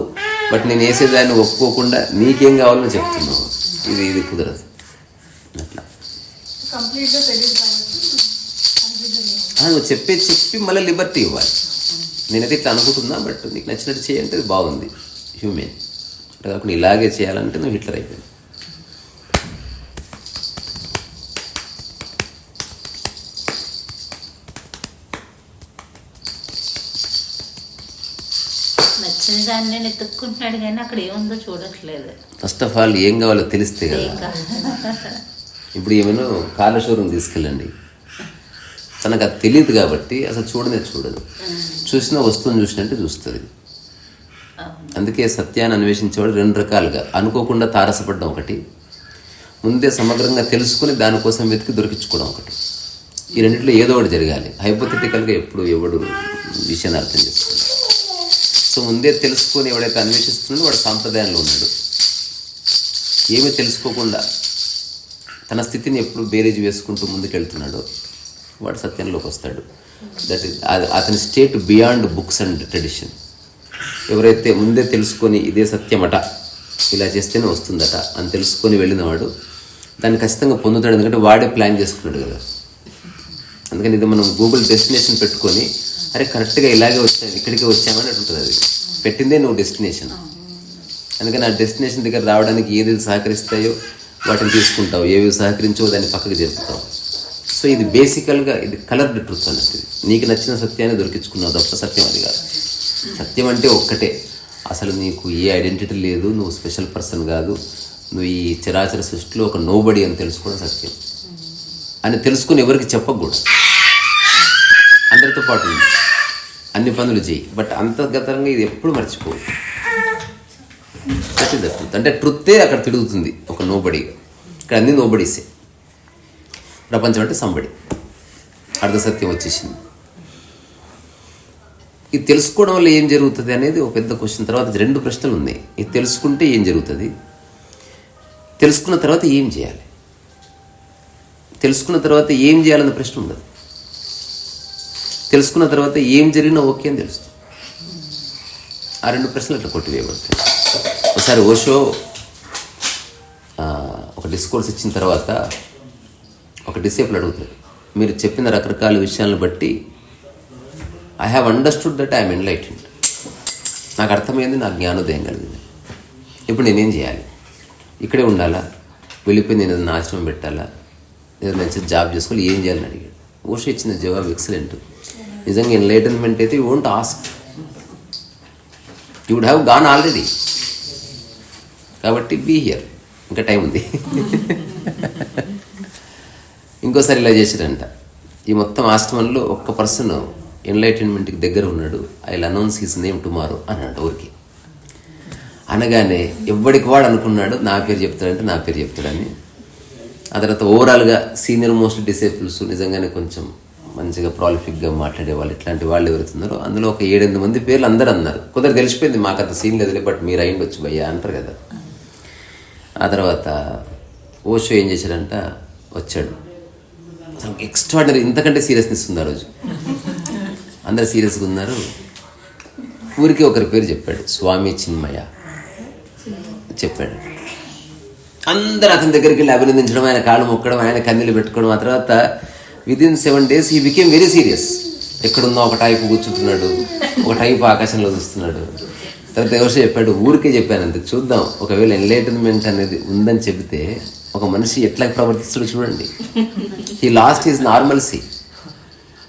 బట్ నేను వేసేదాన్ని ఒప్పుకోకుండా నీకేం కావాలో చెప్తున్నావు, ఇది కుదరదు. అట్లా నువ్వు చెప్పి మళ్ళీ లిబర్టీ ఇవ్వాలి. నేనైతే ఇట్లా అనుకుంటున్నా, బట్ నీకు నచ్చినట్టు చేయంటే అది బాగుంది, హ్యూమెన్. అంటే కాకుండా ఇలాగే చేయాలంటే నువ్వు హిట్లర్ అయిపోయింది. నచ్చిన దాన్ని నేను ఎత్తుక్కుంటున్నాడు కానీ అక్కడ ఏముందో చూడట్లేదు. ఫస్ట్ ఆఫ్ ఆల్ ఏం కావాలో తెలిస్తే కదా. ఇప్పుడు ఏమైనా కార్ల షోరూమ్ తీసుకెళ్ళండి, తనకు అది తెలియదు కాబట్టి అసలు చూడదు. చూసిన వస్తువుని చూసినట్టు చూస్తుంది. అందుకే సత్యాన్ని అన్వేషించేవాడు 2 రకాలుగా, అనుకోకుండా తారసపడడం ఒకటి, ముందే సమగ్రంగా తెలుసుకుని దానికోసం వెతికి దొరికించుకోవడం ఒకటి. ఈ రెండింటిలో ఏదో ఒకటి జరగాలి. హైపోథెటికల్గా ఎప్పుడు ఎవడు విషయాన్ని అర్థం చేసుకోవాలి. సో ముందే తెలుసుకొని ఎవడైతే అన్వేషిస్తున్నాడో వాడు సాంప్రదాయంలో ఉన్నాడు. ఏమీ తెలుసుకోకుండా తన స్థితిని ఎప్పుడు బేరేజ్ వేసుకుంటూ ముందుకెళ్తున్నాడో వాడు సత్యంలోకి వస్తాడు. దట్ ఈస్ అతని state beyond books and tradition. ఎవరైతే ముందే తెలుసుకొని ఇదే సత్యమట, ఇలా చేస్తేనే వస్తుందట అని తెలుసుకొని వెళ్ళినవాడు దాన్ని ఖచ్చితంగా పొందుతాడు. ఎందుకంటే వాడే ప్లాన్ చేసుకున్నాడు కదా. అందుకని ఇది మనం గూగుల్ డెస్టినేషన్ పెట్టుకొని అరే కరెక్ట్గా ఇలాగే వచ్చాను, ఇక్కడికే వచ్చామని అంటుంది. అది పెట్టిందే నువ్వు డెస్టినేషన్. అందుకని ఆ డెస్టినేషన్ దగ్గర రావడానికి ఏది సహకరిస్తాయో వాటిని తీసుకుంటావు, ఏవి సహకరించో దాన్ని పక్కకు జరుపుతావు. సో ఇది బేసికల్గా ఇది కలర్డ్ ట్రూత్ అన్నట్టు. నీకు నచ్చిన సత్యాన్ని దొరికించుకున్నావు తప్ప సత్యం అది కాదు. సత్యం అంటే ఒక్కటే, అసలు నీకు ఏ ఐడెంటిటీ లేదు, నువ్వు స్పెషల్ పర్సన్ కాదు, నువ్వు ఈ చరాచర సృష్టిలో ఒక నోబడి అని తెలుసుకోవడం సత్యం అని తెలుసుకుని ఎవరికి చెప్పకూడదు. అందరితో పాటు అన్ని పనులు చేయి, బట్ అంతర్గతంగా ఇది ఎప్పుడు మర్చిపోవు. That is the truth. అంటే ట్రూతే అక్కడ తిరుగుతుంది ఒక నోబడిగా. ఇక్కడ అన్ని నోబడీసే. ప్రపంచం అంటే సంబడి. అర్ధసత్యం వచ్చేసింది. ఇది తెలుసుకోవడం వల్ల ఏం జరుగుతుంది అనేది ఒక పెద్ద క్వశ్చన్. తర్వాత 2 ప్రశ్నలు ఉన్నాయి. ఇది తెలుసుకుంటే ఏం జరుగుతుంది, తెలుసుకున్న తర్వాత ఏం చేయాలి, తెలుసుకున్న తర్వాత ఏం చేయాలన్న ప్రశ్న ఉండదు. తెలుసుకున్న తర్వాత ఏం జరిగినా ఓకే అని తెలుస్తుంది. ఆ 2 ప్రశ్నలు అట్లా కొట్టివేయబడతాయి. ఒకసారి ఓషో ఒక డిస్కోర్స్ ఇచ్చిన తర్వాత ఒక డిసేబుల్ అడుగుతాడు, మీరు చెప్పిన రకరకాల విషయాలను బట్టి I have understood that I'm enlightened. నాకు అర్థమైంది, నాకు జ్ఞానోదయం కలిగింది. ఇప్పుడు నేనేం చేయాలి? ఇక్కడే ఉండాలా, వెళ్ళిపోయి నేను ఏదైనా ఆశ్రమం పెట్టాలా, ఏదైనా మంచి జాబ్ చేసుకోవాలి, ఏం చేయాలని అడిగాడు. ఓషో ఇచ్చిన జవాబు ఎక్సలెంట్. నిజంగా ఎన్లైటన్మెంట్ అయితే you won't ask, you would have gone already. కాబట్టి బీ హియర్, ఇంకా టైం ఉంది. ఇంకోసారి ఇలా చేశారంట. ఈ మొత్తం ఆశ్రమంలో ఒక్క పర్సన్ ఎన్లైటన్మెంట్కి దగ్గర ఉన్నాడు, I will announce his name tomorrow అన్నాడు ఊరికి. అనగానే ఎవడికి వాడు అనుకున్నాడు నా పేరు చెప్తాడంటే నా పేరు చెప్తాడని. ఆ తర్వాత ఓవరాల్గా సీనియర్ మోస్ట్ డిసేబుల్స్, నిజంగానే కొంచెం మంచిగా ప్రాలిఫిక్గా మాట్లాడే వాళ్ళు, ఇట్లాంటి వాళ్ళు ఎవరుతున్నారో అందులో ఒక 7-8 మంది పేర్లు అందరూ అన్నారు. కొందరు తెలిసిపోయింది, మాకు అంత సీన్ లేదులే, బట్ మీరు అయ్యిండొచ్చు భయ్యా అంటారు కదా. ఆ తర్వాత ఓషో ఏం చేశాడంట, వచ్చాడు. అసలు ఎక్స్ట్రాడినరీ, ఇంతకంటే సీరియస్నెస్ ఉంది ఆ రోజు. అందరు సీరియస్గా ఉన్నారు. ఊరికి ఒకరి పేరు చెప్పాడు, స్వామి చిన్మయ చెప్పాడు. అందరూ అతని దగ్గరికి వెళ్ళి అభినందించడం, ఆయన కాళ్ళు మొక్కడం, ఆయన కన్నీళ్ళు పెట్టుకోవడం. ఆ తర్వాత within 7 days he became very serious. ఎక్కడున్నా ఒక టైపు కూర్చుంటున్నాడు, ఒక టైపు ఆకాశంలో చూస్తున్నాడు. తర్వాత ఎవరు చెప్పాడు, ఊరికే చెప్పాను అంతే, చూద్దాం ఒకవేళ ఎన్లైటన్మెంట్ అనేది ఉందని చెబితే ఒక మనిషి ఎట్లా ప్రవర్తిస్తాడో చూడండి. He lost his normalcy.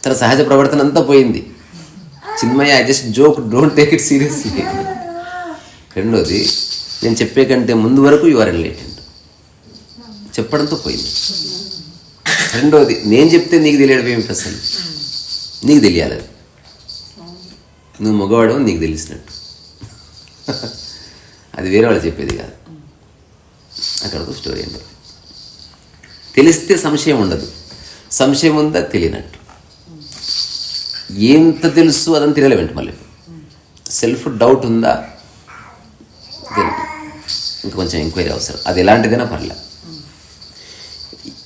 తన సహజ ప్రవర్తన అంతా పోయింది. Chinmayya, I just joke, don't take it seriously. రెండోది, నేను చెప్పే కంటే ముందు వరకు యు ఆర్ ఎన్లైటెండ్ చెప్పడంతో పోయింది. రెండోది, నేను చెప్తే నీకు తెలియడం ఏమిటి, అసలు నీకు తెలియాలి, నువ్వు మగవాడు నీకు తెలిసినట్టు. అది వేరే వాళ్ళు చెప్పేది కాదు. అక్కడ ఒక స్టోరీ అండి. తెలిస్తే సంశయం ఉండదు, సంశయం ఉందా తెలియనట్టు. ఎంత తెలుసు అదని తెలియలేమంట. మళ్ళీ సెల్ఫ్ డౌట్ ఉందా, ఇంకా కొంచెం ఎంక్వైరీ అవసరం. అది ఎలాంటిదైనా పర్లే.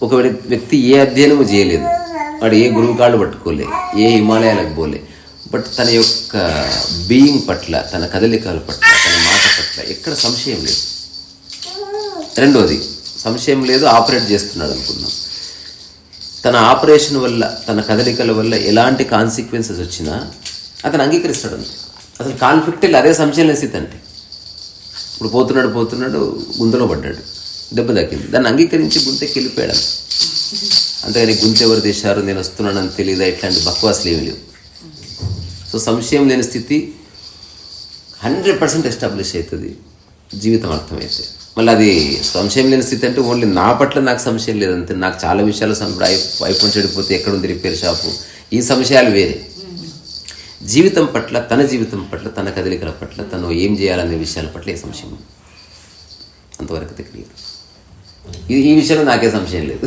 ఒక వ్యక్తి ఏ అధ్యయనము చేయలేదు, వాడు ఏ గురువు కాళ్ళు పట్టుకోలే, ఏ హిమాలయాలకు పోలే, బట్ తన యొక్క బీయింగ్ పట్ల, తన కదలికల పట్ల, తన మాట పట్ల ఎక్కడ సంశయం లేదు. రెండోది, సంశయం లేదు, ఆపరేట్ చేస్తున్నాడు అనుకుందాం. తన ఆపరేషన్ వల్ల, తన కదలికల వల్ల ఎలాంటి కాన్సిక్వెన్సెస్ వచ్చినా అతను అంగీకరిస్తాడు. అసలు కాన్ఫ్లిక్ట్ అదే సంశయం లేని స్థితి. అంటే ఇప్పుడు పోతున్నాడు గుంతలో పడ్డాడు, దెబ్బ తగ్గింది, దాన్ని అంగీకరించి గుంతెకి వెళ్ళిపోయాడు. అంతేగాని గుంతె ఎవరు తీశారు, నేను వస్తున్నానని తెలియదా, ఇట్లాంటి బక్వాసులు ఏమి లేవు. సో సంశయం లేని స్థితి 100% ఎస్టాబ్లిష్ అవుతుంది జీవితం అర్థమైతే. మళ్ళీ అది సంశయం లేని స్థితి అంటే ఓన్లీ నా పట్ల నాకు సంశయం లేదంతే. నాకు చాలా విషయాలు ఐఫోన్ చెడిపోతే ఎక్కడుంది రిపేర్ షాపు, ఈ సంశయాలు వేరే. జీవితం పట్ల, తన జీవితం పట్ల, తన కదలికల పట్ల, తను ఏం చేయాలనే విషయాల పట్ల ఏ సంశయం ఉంది, అంతవరకు క్లియర్. ఈ విషయంలో నాకే సంశయం లేదు.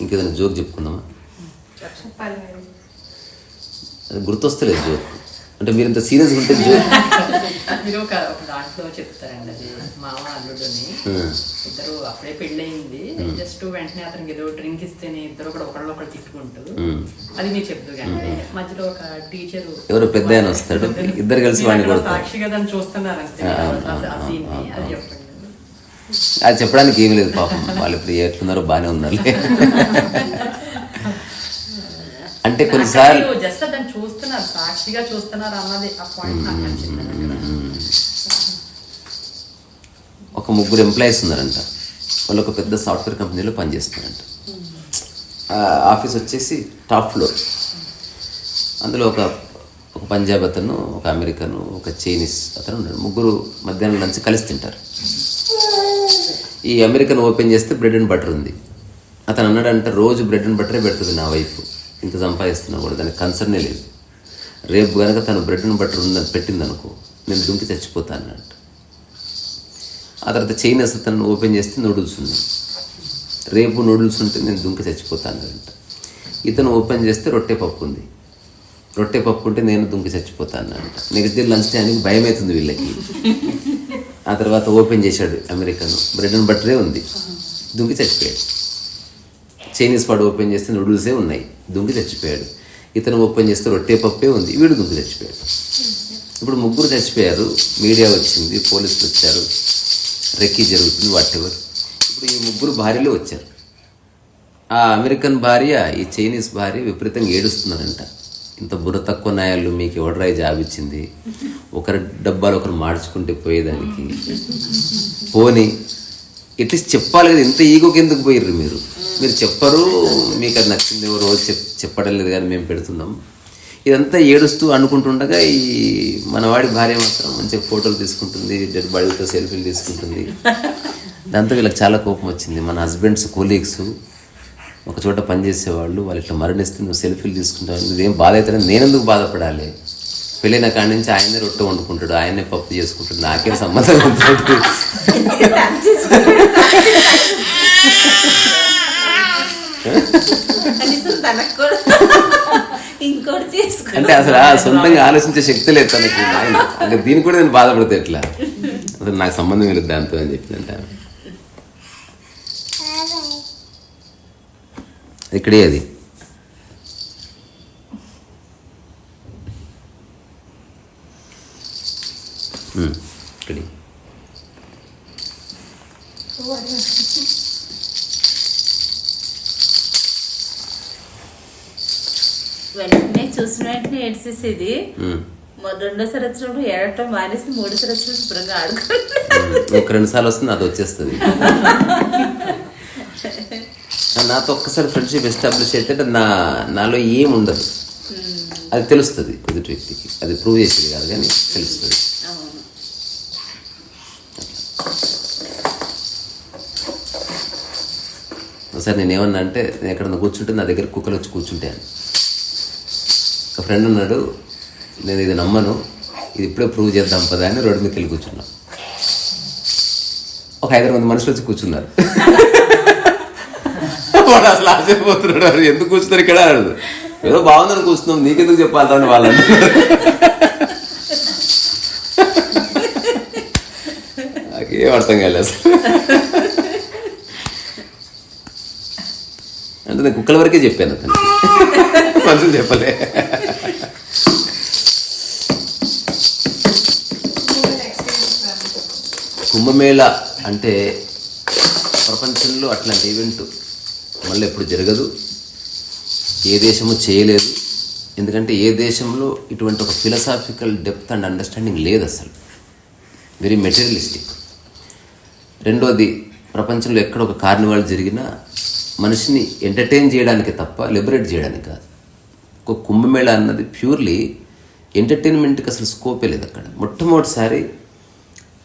ఇంకేదైనా జోక్ చెప్పుకుందామా? అది గుర్తొస్తలేదు జోక్. అంటే మీరు ఇంత సీరియస్గా ఉంటే జోక్ మీరు ఒక దాంట్లో చెప్తారండి, అది మామ అల్లుడుని ఇద్దరు అప్పుడే పెళ్ళయింది, జస్ట్ వెంటనే అతనికి ఏదో డ్రింక్ ఇస్తేనే ఇద్దరు కూడా ఒకళ్ళు తిట్టుకుంటూ, అది మీరు చెప్తూ కానీ మధ్యలో ఒక టీచర్ ఎవరు పెద్ద ఆయన వస్తాడు, ఇద్దరు కలిసి వాడిని కొడతారు. సాక్షిగా దాన్ని చూస్తున్నారు అంతే, ఆ సీన్ అది చెప్పండి. అది చెప్పడానికి ఏమి లేదు పాపం, వాళ్ళు ఇప్పుడు ఎట్లున్నారో బాగానే ఉన్నారు. అంటే కొన్నిసార్లు జస్ట్ దాన్ని చూస్తున్నారు, సాక్షిగా చూస్తున్నారు అన్నది ఆ పాయింట్ నాకు నచ్చింది. ఒక 3 ఎంప్లాయీస్ ఉన్నారంట, వాళ్ళు ఒక పెద్ద సాఫ్ట్వేర్ కంపెనీలో పనిచేస్తున్నారంట. ఆఫీస్ వచ్చేసి టాప్ ఫ్లోర్. అందులో ఒక పంజాబ్ అతను, ఒక అమెరికను, ఒక చైనీస్ అతను ఉన్నాడు. 3 మధ్యాహ్నం లంచ్ కలిసి తింటారు. ఈ అమెరికన్ ఓపెన్ చేస్తే బ్రెడ్ అండ్ బటర్ ఉంది. అతను అన్నాడంటే రోజు బ్రెడ్ అండ్ బటరే పెడుతుంది నా వైఫ్, ఇంత సంపాదిస్తున్నా కూడా దానికి కన్సర్నే లేదు. రేపు కనుక తను బ్రెడ్ అండ్ బటర్ ఉందని పెట్టిందనుకో నేను దుంకి చచ్చిపోతాను అన్నట్టు. ఆ తర్వాత చైనీస్ అతను ఓపెన్ చేస్తే నూడిల్స్ ఉన్నాయి. రేపు నూడిల్స్ ఉంటే నేను దుంకి చచ్చిపోతాను అంట. ఇతను ఓపెన్ చేస్తే రొట్టె పప్పు ఉంది. రొట్టె పప్పు ఉంటే నేను దుంకి చచ్చిపోతాను అంట. నెక్స్ట్ డే లంచ్ టైంకి భయం అవుతుంది వీళ్ళకి. ఆ తర్వాత ఓపెన్ చేశాడు అమెరికన్, బ్రెడ్ అండ్ బటరే ఉంది, దుంకి చచ్చిపోయాడు. చైనీస్ వాడు ఓపెన్ చేస్తే నూడిల్సే ఉన్నాయి, దుంకి చచ్చిపోయాడు. ఇతను ఓపెన్ చేస్తే రొట్టె పప్పే ఉంది, వీడు దుంకి చచ్చిపోయాడు. ఇప్పుడు 3 చచ్చిపోయారు. మీడియా వచ్చింది, పోలీసులు వచ్చారు, రెక్కీ జరుగుతుంది, వాటెవర్. ఇప్పుడు ఈ 3 భార్యలు వచ్చారు. ఆ అమెరికన్ భార్య, ఈ చైనీస్ భార్య విపరీతంగా ఏడుస్తున్నారంట. ఇంత బుర్ర తక్కువ నాయాలు మీకు ఎవడరాయి జాబ్ ఇచ్చింది, ఒకరి డబ్బాలు ఒకరు మార్చుకుంటే పోయేదానికి, పోని ఎట్లీస్ట్ చెప్పాలి కదా, ఇంత ఈగోకి ఎందుకు పోయిర్రు మీరు చెప్పరు, మీకు అది నచ్చింది రోజు చెప్పడం లేదు కానీ మేము పెడుతున్నాం. ఇదంతా ఏడుస్తూ అనుకుంటుండగా ఈ మనవాడి భార్య మాత్రం మంచిగా ఫోటోలు తీసుకుంటుంది, డెడ్ బాడీలతో సెల్ఫీలు తీసుకుంటుంది. దాంతో వీళ్ళకి చాలా కోపం వచ్చింది. మన హస్బెండ్స్ కొలీగ్స్ ఒక చోట పనిచేసేవాళ్ళు, వాళ్ళు ఇట్లా మరణిస్తే నువ్వు సెల్ఫీలు తీసుకుంటావు, నువ్వేం బాధ అవుతాడని నేనెందుకు బాధపడాలి, పెళ్ళైన కాడి నుంచి ఆయనే రొట్టె వండుకుంటాడు, ఆయనే పప్పు చేసుకుంటాడు, నాకేం సంబంధం ఉంటుంది. అంటే అసలు సొంతంగా ఆలోచించే శక్తి లేదు తనకి. అంటే దీనికి కూడా నేను బాధపడితే ఎట్లా, అసలు నాకు సంబంధం లేదు దాంతో అని చెప్పిందంట. ఇక్కడే అది ఇక్కడే వెంటనే చూసిన వెంటనే ఏడ్చేసేది. 2వ వచ్చినప్పుడు ఏడటం మానేసి 3వ వచ్చినప్పుడు శుభ్రంగా ఆడుకుంటుంది. ఒక 2 సార్లు వస్తుంది, అది వచ్చేస్తుంది. నాతో ఒక్కసారి ఫ్రెండ్షిప్ ఎస్టాబ్లిష్ అయితే నాలో ఏం ఉండదు, అది తెలుస్తుంది ఎదుటి వ్యక్తికి. అది ప్రూవ్ చేసేది కాదు కానీ తెలుస్తుంది. ఒకసారి నేనేమన్నా అంటే, నేను ఎక్కడన్నా కూర్చుంటే నా దగ్గర కుక్కలు వచ్చి కూర్చుంటాను. ఒక ఫ్రెండ్ ఉన్నాడు, నేను ఇది నమ్మను, ఇది ఇప్పుడే ప్రూవ్ చేద్దాం పదా అని రోడ్డు మీదకి వెళ్ళి కూర్చున్నాం. ఒక 5 మంది మనుషులు వచ్చి కూర్చున్నారు. వాడు అసలు ఆశ్చర్యపోతున్నాడు, ఎందుకు కూర్చున్నారు ఇక్కడ అన్నాడు. ఏదో బాగుందని కూర్చున్నాం, నీకెందుకు చెప్పాలని వాళ్ళని. నాకేం అర్థం కాలేదు అసలు. అంటే నేను కుక్కల వరకే చెప్పాను అతను, మనుషులు చెప్పలే. కుంభమేళ అంటే ప్రపంచంలో అట్లాంటి ఈవెంట్ మళ్ళీ ఎప్పుడు జరగదు, ఏ దేశము చేయలేదు. ఎందుకంటే ఏ దేశంలో ఇటువంటి ఒక ఫిలసాఫికల్ డెప్త్ అండ్ అండర్స్టాండింగ్ లేదు అసలు, వెరీ మెటీరియలిస్టిక్. రెండోది, ప్రపంచంలో ఎక్కడ ఒక కార్నివాల్ జరిగినా మనిషిని ఎంటర్టైన్ చేయడానికి తప్ప లిబరేట్ చేయడానికి కాదు. ఒక కుంభమేళ అన్నది ప్యూర్లీ ఎంటర్టైన్మెంట్కి అసలు స్కోపే లేదు అక్కడ. మొట్టమొదటిసారి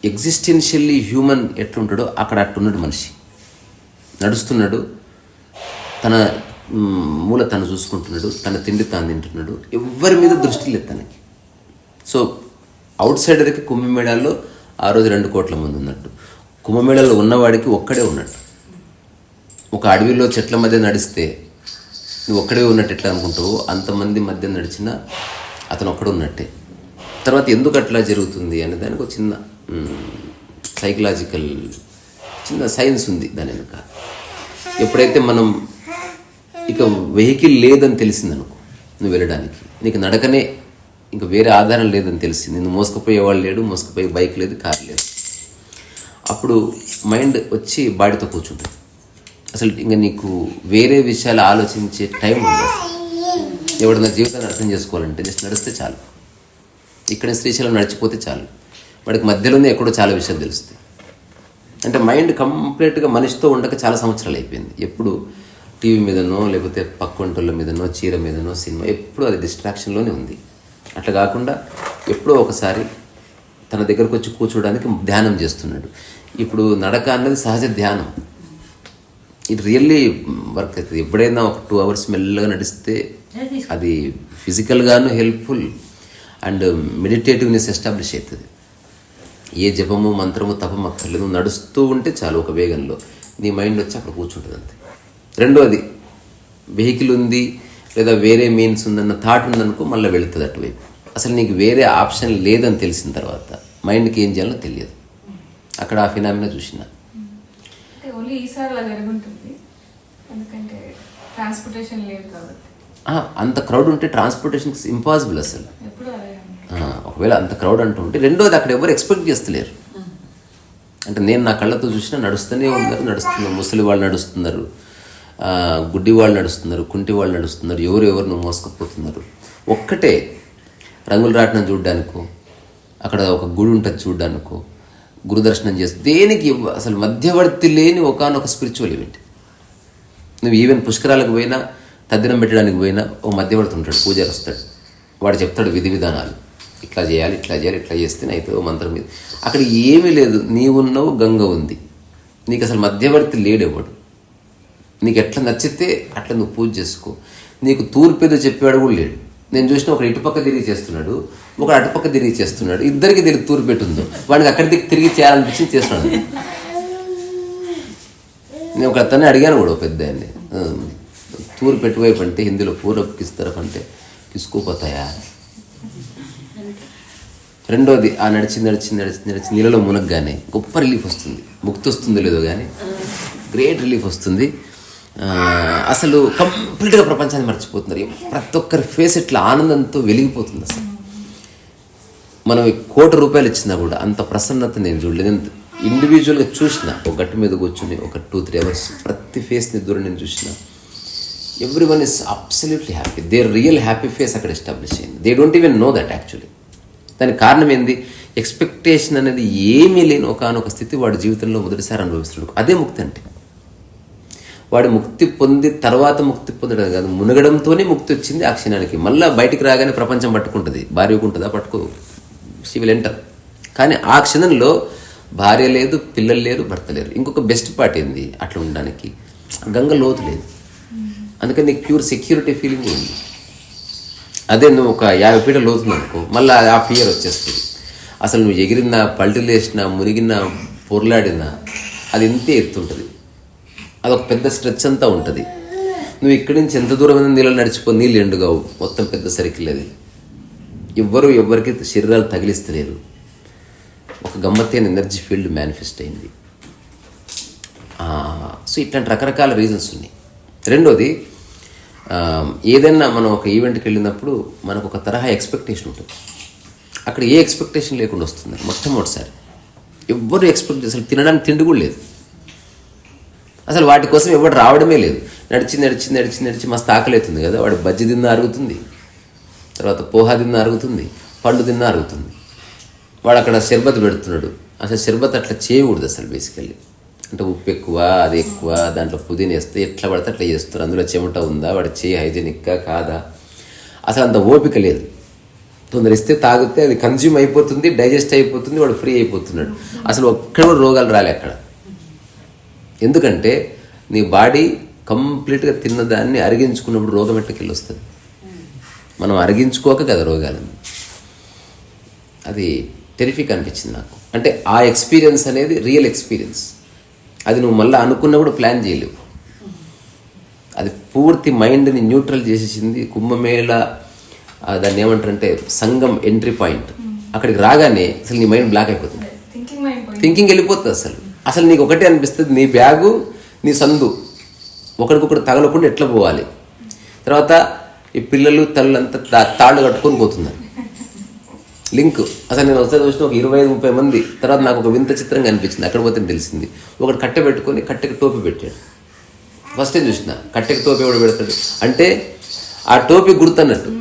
ఎగ్జిస్టెన్షియల్లీ హ్యూమన్ ఎట్లుంటాడో అక్కడ అట్టున్నాడు మనిషి. నడుస్తున్నాడు, తన మూల తను చూసుకుంటున్నాడు, తన తిండి తాను తింటున్నాడు, ఎవరి మీద దృష్టి లేదు తనకి. సో అవుట్ సైడర్కి కుంభమేళాల్లో ఆ రోజు 2 కోట్ల మంది ఉన్నట్టు, కుంభమేళాలో ఉన్నవాడికి ఒక్కడే ఉన్నట్టు. ఒక అడవిలో చెట్ల మధ్య నడిస్తే నువ్వు ఒక్కడే ఉన్నట్టు ఎట్లా అనుకుంటావు, అంతమంది మధ్య నడిచినా అతను ఒక్కడు ఉన్నట్టే. తర్వాత ఎందుకు అట్లా జరుగుతుంది అనే దానికి ఒక చిన్న సైకలాజికల్ చిన్న సైన్స్ ఉంది దాని వెనుక. ఎప్పుడైతే మనం ఇక వెహికల్ లేదని తెలిసిందనుకో నువ్వు వెళ్ళడానికి, నీకు నడకనే ఇంకా వేరే ఆధారం లేదని తెలిసింది, నువ్వు మోసుకుపోయేవాళ్ళు లేడు, మోసుకుపోయే బైక్ లేదు, కార్ లేదు, అప్పుడు మైండ్ వచ్చి బాడీతో కూర్చుంటుంది. అసలు ఇంకా నీకు వేరే విషయాలు ఆలోచించే టైం ఉండదు. ఎవడన్నా జీవితాన్ని అర్థం చేసుకోవాలంటే జస్ట్ నడిస్తే చాలు. ఇక్కడ శ్రీశైలం నడిచిపోతే చాలు, వాడికి మధ్యలోనే ఎక్కడో చాలా విషయాలు తెలుస్తాయి. అంటే మైండ్ కంప్లీట్గా మనిషితో ఉండక చాలా సంవత్సరాలు అయిపోయింది. ఎప్పుడు టీవీ మీదనో లేకపోతే పక్క వంటల మీదనో చీర మీదనో సినిమా, ఎప్పుడు అది డిస్ట్రాక్షన్లోనే ఉంది. అట్లా కాకుండా ఎప్పుడో ఒకసారి తన దగ్గరకు వచ్చి కూర్చోడానికి ధ్యానం చేస్తున్నాడు. ఇప్పుడు నడక అన్నది సహజ ధ్యానం, ఇది రియల్లీ వర్క్ అవుతుంది. ఎప్పుడైనా ఒక 2 hours మెల్లగా నడిస్తే అది ఫిజికల్గాను హెల్ప్ఫుల్ అండ్ మెడిటేటివ్నెస్ ఎస్టాబ్లిష్ అవుతుంది. ఏ జపము మంత్రము తపం అక్కర్లేదు, నడుస్తూ ఉంటే చాలు ఒక వేగంలో నీ మైండ్ వచ్చి అక్కడ కూర్చుంటుంది అంతే. రెండోది వెహికల్ ఉంది లేదా వేరే మీన్స్ ఉందన్న థాట్ ఉందనుకో మళ్ళీ వెళుతుంది అటువైపు. అసలు నీకు వేరే ఆప్షన్ లేదని తెలిసిన తర్వాత మైండ్కి ఏం చేయాలో తెలియదు. అక్కడ ఆ ఫినామినా చూసిన ఓన్లీ ఈసారి అలా జరుగుతుంది, ఎందుకంటే ట్రాన్స్పోర్టేషన్ లేదు కాబట్టి. అంత క్రౌడ్ ఉంటే ట్రాన్స్పోర్టేషన్కి ఇంపాసిబుల్ అసలు. ఎప్పుడు అదే ఒకవేళ అంత క్రౌడ్ అంటూ ఉంటే. రెండోది అక్కడ ఎవరు ఎక్స్పెక్ట్ చేస్తలేరు. అంటే నేను నా కళ్ళతో చూసినా నడుస్తూనే ఉన్నారు, నడుస్తున్నారు, ముసలి వాళ్ళు నడుస్తున్నారు, గుడ్డి వాళ్ళు నడుస్తున్నారు, కుంటి వాళ్ళు నడుస్తున్నారు, ఎవరెవరిని మోసుకుపోతున్నారు. ఒక్కటే రంగుల రాట్నం చూడడానికో, అక్కడ ఒక గుడి ఉంటుంది చూడడానికో, గురుదర్శనం చేస్తూ దేనికి అసలు మధ్యవర్తి లేని ఒకానొక స్పిరిచువల్ ఈవెంట్. నువ్వు ఈవెన్ పుష్కరాలకు పోయినా, తద్దినం పెట్టడానికి పోయినా ఓ మధ్యవర్తి ఉంటాడు, పూజారి వస్తాడు, వాడు చెప్తాడు విధి విధానాలు, ఇట్లా చేయాలి, ఇట్లా చేయాలి, ఇట్లా చేస్తేనే అవుతుంది మంత్రం మీద. అక్కడ ఏమీ లేదు, నీవున్నావు, గంగ ఉంది, నీకు అసలు మధ్యవర్తి లేడెవడు. నీకు ఎట్లా నచ్చితే అట్లా నువ్వు పూజ చేసుకో. నీకు తూర్పేదో చెప్పేవాడు కూడా లేడు. నేను చూసిన ఒకడు ఇటుపక్క తిరిగి చేస్తున్నాడు, ఒకడు అటుపక్క తిరిగి చేస్తున్నాడు, ఇద్దరికి తెలియదు తూర్పు పెట్టుందో, వాడికి అక్కడికి తిరిగి చేయాలనిపించి చేస్తున్నాడు. నేను ఒక అతన్ని అడిగాను కూడా పెద్ద ఆయన్ని, తూర్పు పెట్టువైపు అంటే హిందీలో పూర్వపు కిస్తరఫ్ అంటే కిసుకోపోతాయా. రెండోది ఆ నడిచి నడిచి నడిచి నడిచి నీళ్ళలో మునగ్గానే గొప్ప రిలీఫ్ వస్తుంది. ముక్తి వస్తుందో లేదో కానీ గ్రేట్ రిలీఫ్ వస్తుంది. అసలు కంప్లీట్గా ప్రపంచాన్ని మర్చిపోతున్నారు. ప్రతి ఒక్కరి ఫేస్ ఇట్లా ఆనందంతో వెలిగిపోతుంది. అసలు మనం ₹1,00,00,000 ఇచ్చినా కూడా అంత ప్రసన్నత నేను చూడలేదు. నేను ఇండివిజువల్గా చూసిన, ఒక గట్టు మీద కూర్చొని ఒక 2-3 hours ప్రతి ఫేస్ని దూరం నేను చూసిన. Everyone is absolutely happy. There real happy face అక్కడ ఎస్టాబ్లిష్ అయింది. They don't even know that actually. దానికి కారణం ఏంది? ఎక్స్పెక్టేషన్ అనేది ఏమీ లేని ఒకనొక స్థితి వాడి జీవితంలో మొదటిసారి అనుభవిస్తున్నాడు. అదే ముక్తి అంటే. వాడు ముక్తి పొంది తర్వాత ముక్తి పొందడం కాదు, మునగడంతోనే ముక్తి వచ్చింది ఆ క్షణానికి. మళ్ళీ బయటికి రాగానే ప్రపంచం పట్టుకుంటుంది. భార్యకు ఉంటుందా? పట్టుకో, షీ విల్ ఎంటర్. కానీ ఆ క్షణంలో భార్య లేదు, పిల్లలు లేరు, భర్త లేరు. ఇంకొక బెస్ట్ పార్ట్ ఏంది అట్లా ఉండడానికి? గంగ లోతు లేదు, అందుకని నీకు ప్యూర్ సెక్యూరిటీ ఫీలింగ్ ఉంది. అదే నువ్వు ఒక 50 feet లోతుంది అనుకో, మళ్ళీ ఆ ఫియర్ వచ్చేస్తుంది. అసలు నువ్వు ఎగిరినా, పల్టీలు వేసినా, మునిగినా, పొరలాడినా అది ఇంతే ఎత్తుంటుంది. అదొక పెద్ద స్ట్రెచ్ అంతా ఉంటుంది. నువ్వు ఇక్కడి నుంచి ఎంత దూరమైన నీళ్ళు నడిచిపో, నీళ్ళు ఎండుగావు, మొత్తం పెద్ద సర్కిల్ అది. ఎవరికి శరీరాలు తగిలిస్తలేరు. ఒక గమ్మత్తైన ఎనర్జీ ఫీల్డ్ మేనిఫెస్ట్ అయింది. సో ఇట్లాంటి రకరకాల రీజన్స్ ఉన్నాయి. రెండోది, ఏదైనా మనం ఒక ఈవెంట్కి వెళ్ళినప్పుడు మనకు ఒక తరహా ఎక్స్పెక్టేషన్ ఉంటుంది. అక్కడ ఏ ఎక్స్పెక్టేషన్ లేకుండా వస్తుంది. మొట్టమొదటిసారి ఎవ్వరు ఎక్స్పెక్ట్ అసలు తినడానికి తిండి కూడా లేదు. అసలు వాటి కోసం ఎవరు రావడమే లేదు. నడిచి నడిచి నడిచి నడిచి మస్తు ఆకలి అవుతుంది కదా, వాడు బజ్జి తిన్నా అరుగుతుంది, తర్వాత పోహా తిన్నా అరుగుతుంది, పండు తిన్నా అరుగుతుంది. వాడు అక్కడ షర్బత్ పెడుతున్నాడు. అసలు షర్బత్ అట్లా చేయకూడదు అసలు. బేసికల్లీ అంటే ఉప్పు ఎక్కువ, అది ఎక్కువ, దాంట్లో పుదీనా వేస్తే ఎట్లా పడితే అట్లా చేస్తారు. అందులో చెమట ఉందా, వాడి చేయి హైజీనిక్గా కాదా, అసలు అంత ఓపిక లేదు. తొందర ఇస్తే తాగితే అది కన్జ్యూమ్ అయిపోతుంది, డైజెస్ట్ అయిపోతుంది, వాడు ఫ్రీ అయిపోతున్నాడు. అసలు ఒక్కడ కూడా రోగాలు రాలే అక్కడ. ఎందుకంటే నీ బాడీ కంప్లీట్గా తిన్నదాన్ని అరిగించుకున్నప్పుడు రోగం ఎట్టకెళ్ళి వస్తుంది. మనం అరిగించుకోక కదా రోగాలని. అది టెరిఫిక్ అనిపించింది నాకు. అంటే ఆ ఎక్స్పీరియన్స్ అనేది రియల్ ఎక్స్పీరియన్స్. అది నువ్వు మళ్ళీ అనుకున్నా కూడా ప్లాన్ చేయలేవు. అది పూర్తి మైండ్ని న్యూట్రల్ చేసేసింది. కుంభమేళ దాన్ని ఏమంటారంటే సంఘం ఎంట్రీ పాయింట్. అక్కడికి రాగానే అసలు నీ మైండ్ బ్లాక్ అయిపోతుంది, థింకింగ్ వెళ్ళిపోతుంది. అసలు నీకు ఒకటే అనిపిస్తుంది, నీ బ్యాగు నీ సందు ఒకరికొకరు తగలకుండా ఎట్లా పోవాలి. తర్వాత ఈ పిల్లలు తల్లంతా తాళ్ళు కట్టుకొని పోతున్నారు. లింక్ అసలు నేను వస్తే చూసిన ఒక 25-30 మంది. తర్వాత నాకు ఒక వింత చిత్రంగా అనిపించింది. అక్కడ పోతే తెలిసింది, ఒకటి కట్టె పెట్టుకొని కట్టెకి టోపీ పెట్టాడు. ఫస్ట్ టైం చూసిన కట్టెకి టోపీ ఎవడు పెడతాడు అంటే ఆ టోపీ గుర్తన్నట్టు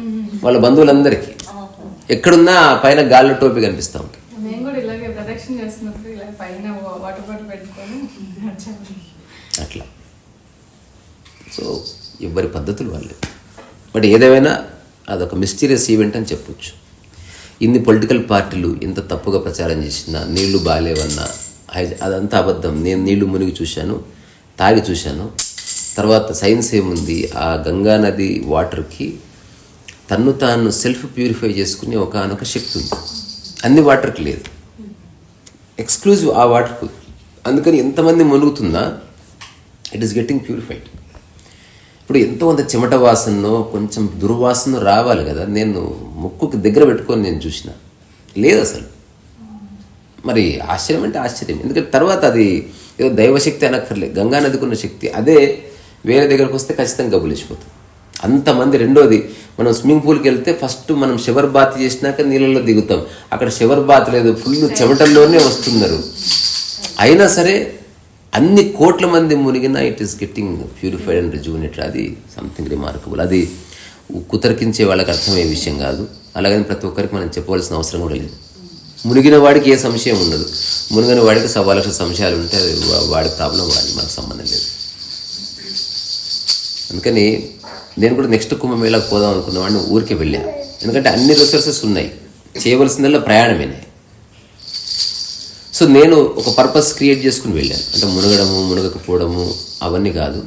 వాళ్ళ బంధువులందరికీ. ఎక్కడున్నా పైన గాల్లో టోపీ కనిపిస్తూ ఉంటుంది. నేను కూడా ఇలాగే ప్రదక్షిణ చేస్తున్నప్పుడు ఇలా పైన వాటర్ బాటిల్ పెట్టుకొని అట్లా. సో ఎవరి పద్ధతులు వాళ్ళు. బట్ ఏదేమైనా అదొక మిస్టీరియస్ ఈవెంట్ అని చెప్పొచ్చు. ఇన్ని పొలిటికల్ పార్టీలు ఎంత తప్పుగా ప్రచారం చేసినా, నీళ్లు బాగాలేవన్నా అదంతా అబద్ధం. నేను నీళ్లు మునిగి చూశాను, తాగి చూశాను. తర్వాత సైన్స్ ఏముంది, ఆ గంగా నది వాటర్కి తన్ను తాను సెల్ఫ్ ప్యూరిఫై చేసుకునే ఒకనొక శక్తి ఉంది. అన్ని వాటర్కి లేదు, ఎక్స్క్లూజివ్ ఆ వాటర్కు. అందుకని ఎంతమంది మునుగుతున్నా ఇట్ ఈస్ గెట్టింగ్ ప్యూరిఫైడ్. ఇప్పుడు ఎంతోమంది చెమట వాసనో కొంచెం దుర్వాసన రావాలి కదా, నేను ముక్కుకి దగ్గర పెట్టుకొని నేను చూసిన లేదు అసలు. మరి ఆశ్చర్యం అంటే ఆశ్చర్యం. ఎందుకంటే తర్వాత అది ఏదో దైవశక్తి అనక్కర్లేదు, గంగా నదికి ఉన్న శక్తి. అదే వేరే దగ్గరకు వస్తే ఖచ్చితంగా గబులిసిపోతుంది అంతమంది. రెండోది, మనం స్విమ్మింగ్ పూల్కి వెళ్తే ఫస్ట్ మనం షవర్ బాత్ చేసినాక నీళ్ళల్లో దిగుతాం. అక్కడ షవర్ బాత్ లేదు, ఫుల్ చెమటల్లోనే వస్తున్నారు. అయినా సరే అన్ని కోట్ల మంది మునిగినా it is getting purified and rejuvenated. అది సంథింగ్ రిమార్కబుల్. అది కుతర్కించే వాళ్ళకి అర్థమయ్యే విషయం కాదు. అలాగని ప్రతి ఒక్కరికి మనం చెప్పవలసిన అవసరం కూడా లేదు. మునిగిన వాడికి ఏ సంశయం ఉండదు, మునిగిన వాడికి 1,000,000 సంశయాలు ఉంటే అది వాడి ప్రాబ్లం, వాడికి మనకు సంబంధం లేదు. అందుకని నేను కూడా నెక్స్ట్ కుంభమేళాకు పోదాం అనుకున్న వాడిని ఊరికే వెళ్ళాను. ఎందుకంటే అన్ని రిసోర్సెస్ ఉన్నాయి, చేయవలసిందల్లా ప్రయాణమేనే. సో నేను ఒక పర్పస్ క్రియేట్ చేసుకుని వెళ్ళాను. అంటే మునగడము మునగకపోవడము అవన్నీ కాదు.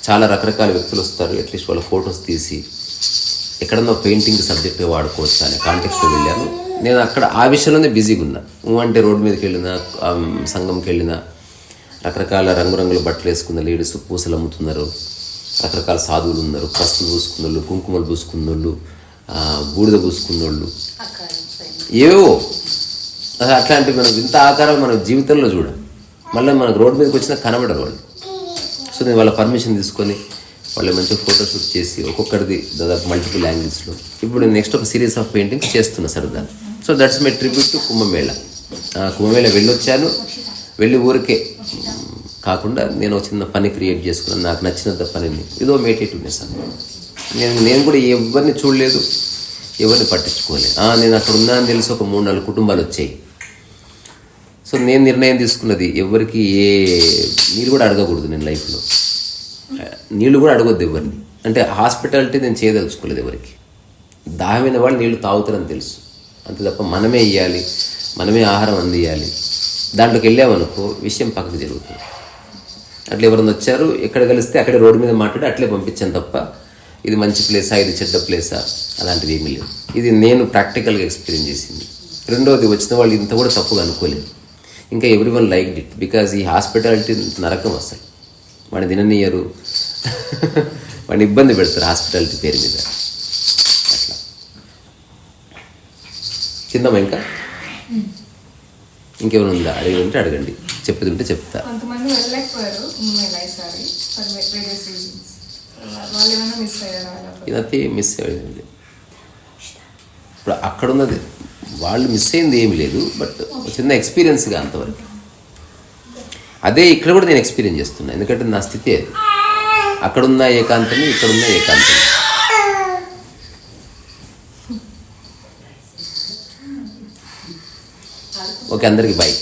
చాలా రకరకాల వ్యక్తులు వస్తారు, అట్లీస్ట్ వాళ్ళ ఫొటోస్ తీసి ఎక్కడన్నా పెయింటింగ్ సబ్జెక్ట్గా వాడుకోవచ్చు అనే కాంటెక్స్లో వెళ్ళాను. నేను అక్కడ ఆ విషయంలోనే బిజీగా ఉన్నా. అంటే రోడ్డు మీదకి వెళ్ళినా, సంఘంకి వెళ్ళినా, రకరకాల రంగురంగుల బట్టలు వేసుకున్న లేడీస్ పూసలు అమ్ముతున్నారు, రకరకాల సాధువులు ఉన్నారు, పసుపు పూసుకున్న వాళ్ళు, కుంకుమలు పూసుకున్న వాళ్ళు, బూడిద పూసుకున్న వాళ్ళు, ఏవో అట్లాంటివి. మనం ఇంత ఆకారాలు మన జీవితంలో చూడం. మళ్ళీ మనకు రోడ్డు మీదకి వచ్చినా కనబడరు వాళ్ళు. సో నేను వాళ్ళ పర్మిషన్ తీసుకొని వాళ్ళు మంచిగా ఫోటోషూట్ చేసి ఒక్కొక్కరిది దాదాపు మల్టిపుల్ యాంగిల్స్లో ఇప్పుడు నేను నెక్స్ట్ ఒక సిరీస్ ఆఫ్ పెయింటింగ్స్ చేస్తున్నా సరదా. So that's my tribute to Kumbh Mela. Kumbh Mela వెళ్ళొచ్చాను, వెళ్ళి ఊరికే కాకుండా నేను ఒక చిన్న పని క్రియేట్ చేసుకున్నాను, నాకు నచ్చినంత పనిని. ఇదో మెడిటేటివ్నెస్ అన్నమాట. నేను కూడా ఎవరిని చూడలేదు, ఎవరిని పట్టించుకోలేదు. నేను అక్కడ ఉన్నా అని తెలిసి ఒక 3-4 కుటుంబాలు వచ్చాయి. సో నేను నిర్ణయం తీసుకున్నది, ఎవరికి ఏ నీళ్ళు కూడా అడగకూడదు నేను లైఫ్లో. నీళ్ళు కూడా అడగొద్దు ఎవరిని. అంటే హాస్పిటాలిటీ నేను చేయదలుచుకోలేదు ఎవరికి. దాహమైన వాళ్ళు నీళ్లు తాగుతారని తెలుసు, అంతే తప్ప మనమే ఇవ్వాలి, మనమే ఆహారం అందియాలి. దాంట్లోకి వెళ్ళామనుకో విషయం పక్కకు జరుగుతుంది. అట్లా ఎవరైనా వచ్చారు, ఎక్కడ కలిస్తే అక్కడే రోడ్డు మీద మాట్లాడి అట్లే పంపించాను తప్ప ఇది మంచి ప్లేసా ఇది చెడ్డ ప్లేసా అలాంటివి ఏమీ లేవు. ఇది నేను ప్రాక్టికల్గా ఎక్స్పీరియన్స్ చేసింది. రెండోది, వచ్చిన వాళ్ళు ఇంత కూడా తప్పుగా అనుకోలేదు. ఇంకా ఎవ్రీవన్ లైక్డ్ ఇట్ బికాజ్ ఈ హాస్పిటాలిటీ నరకం అసలు. వాడిని తిననీయరు, వాడిని ఇబ్బంది పెడతారు హాస్పిటాలిటీ పేరు మీద. అట్లా చిందమ్మా. ఇంకా ఇంకేమైనా ఉందా? అడిగి ఉంటే అడగండి, చెప్పేది ఉంటే చెప్తా. కొంతమంది వెళ్ళలేకపోయారు వాళ్ళు ఏమైనా మిస్ అయ్యారా? ఇదంతే మిస్ అయ్యింది. ఇప్పుడు అక్కడ ఉన్నది వాళ్ళు మిస్ అయింది ఏమి లేదు, బట్ చిన్న ఎక్స్పీరియన్స్గా అంతవరకు. అదే ఇక్కడ కూడా నేను ఎక్స్పీరియన్స్ చేస్తున్నా, ఎందుకంటే నా స్థితి అది. అక్కడున్న ఏకాంతని, ఇక్కడున్న ఏకాంతని. ఓకే, అందరికీ బాయ్.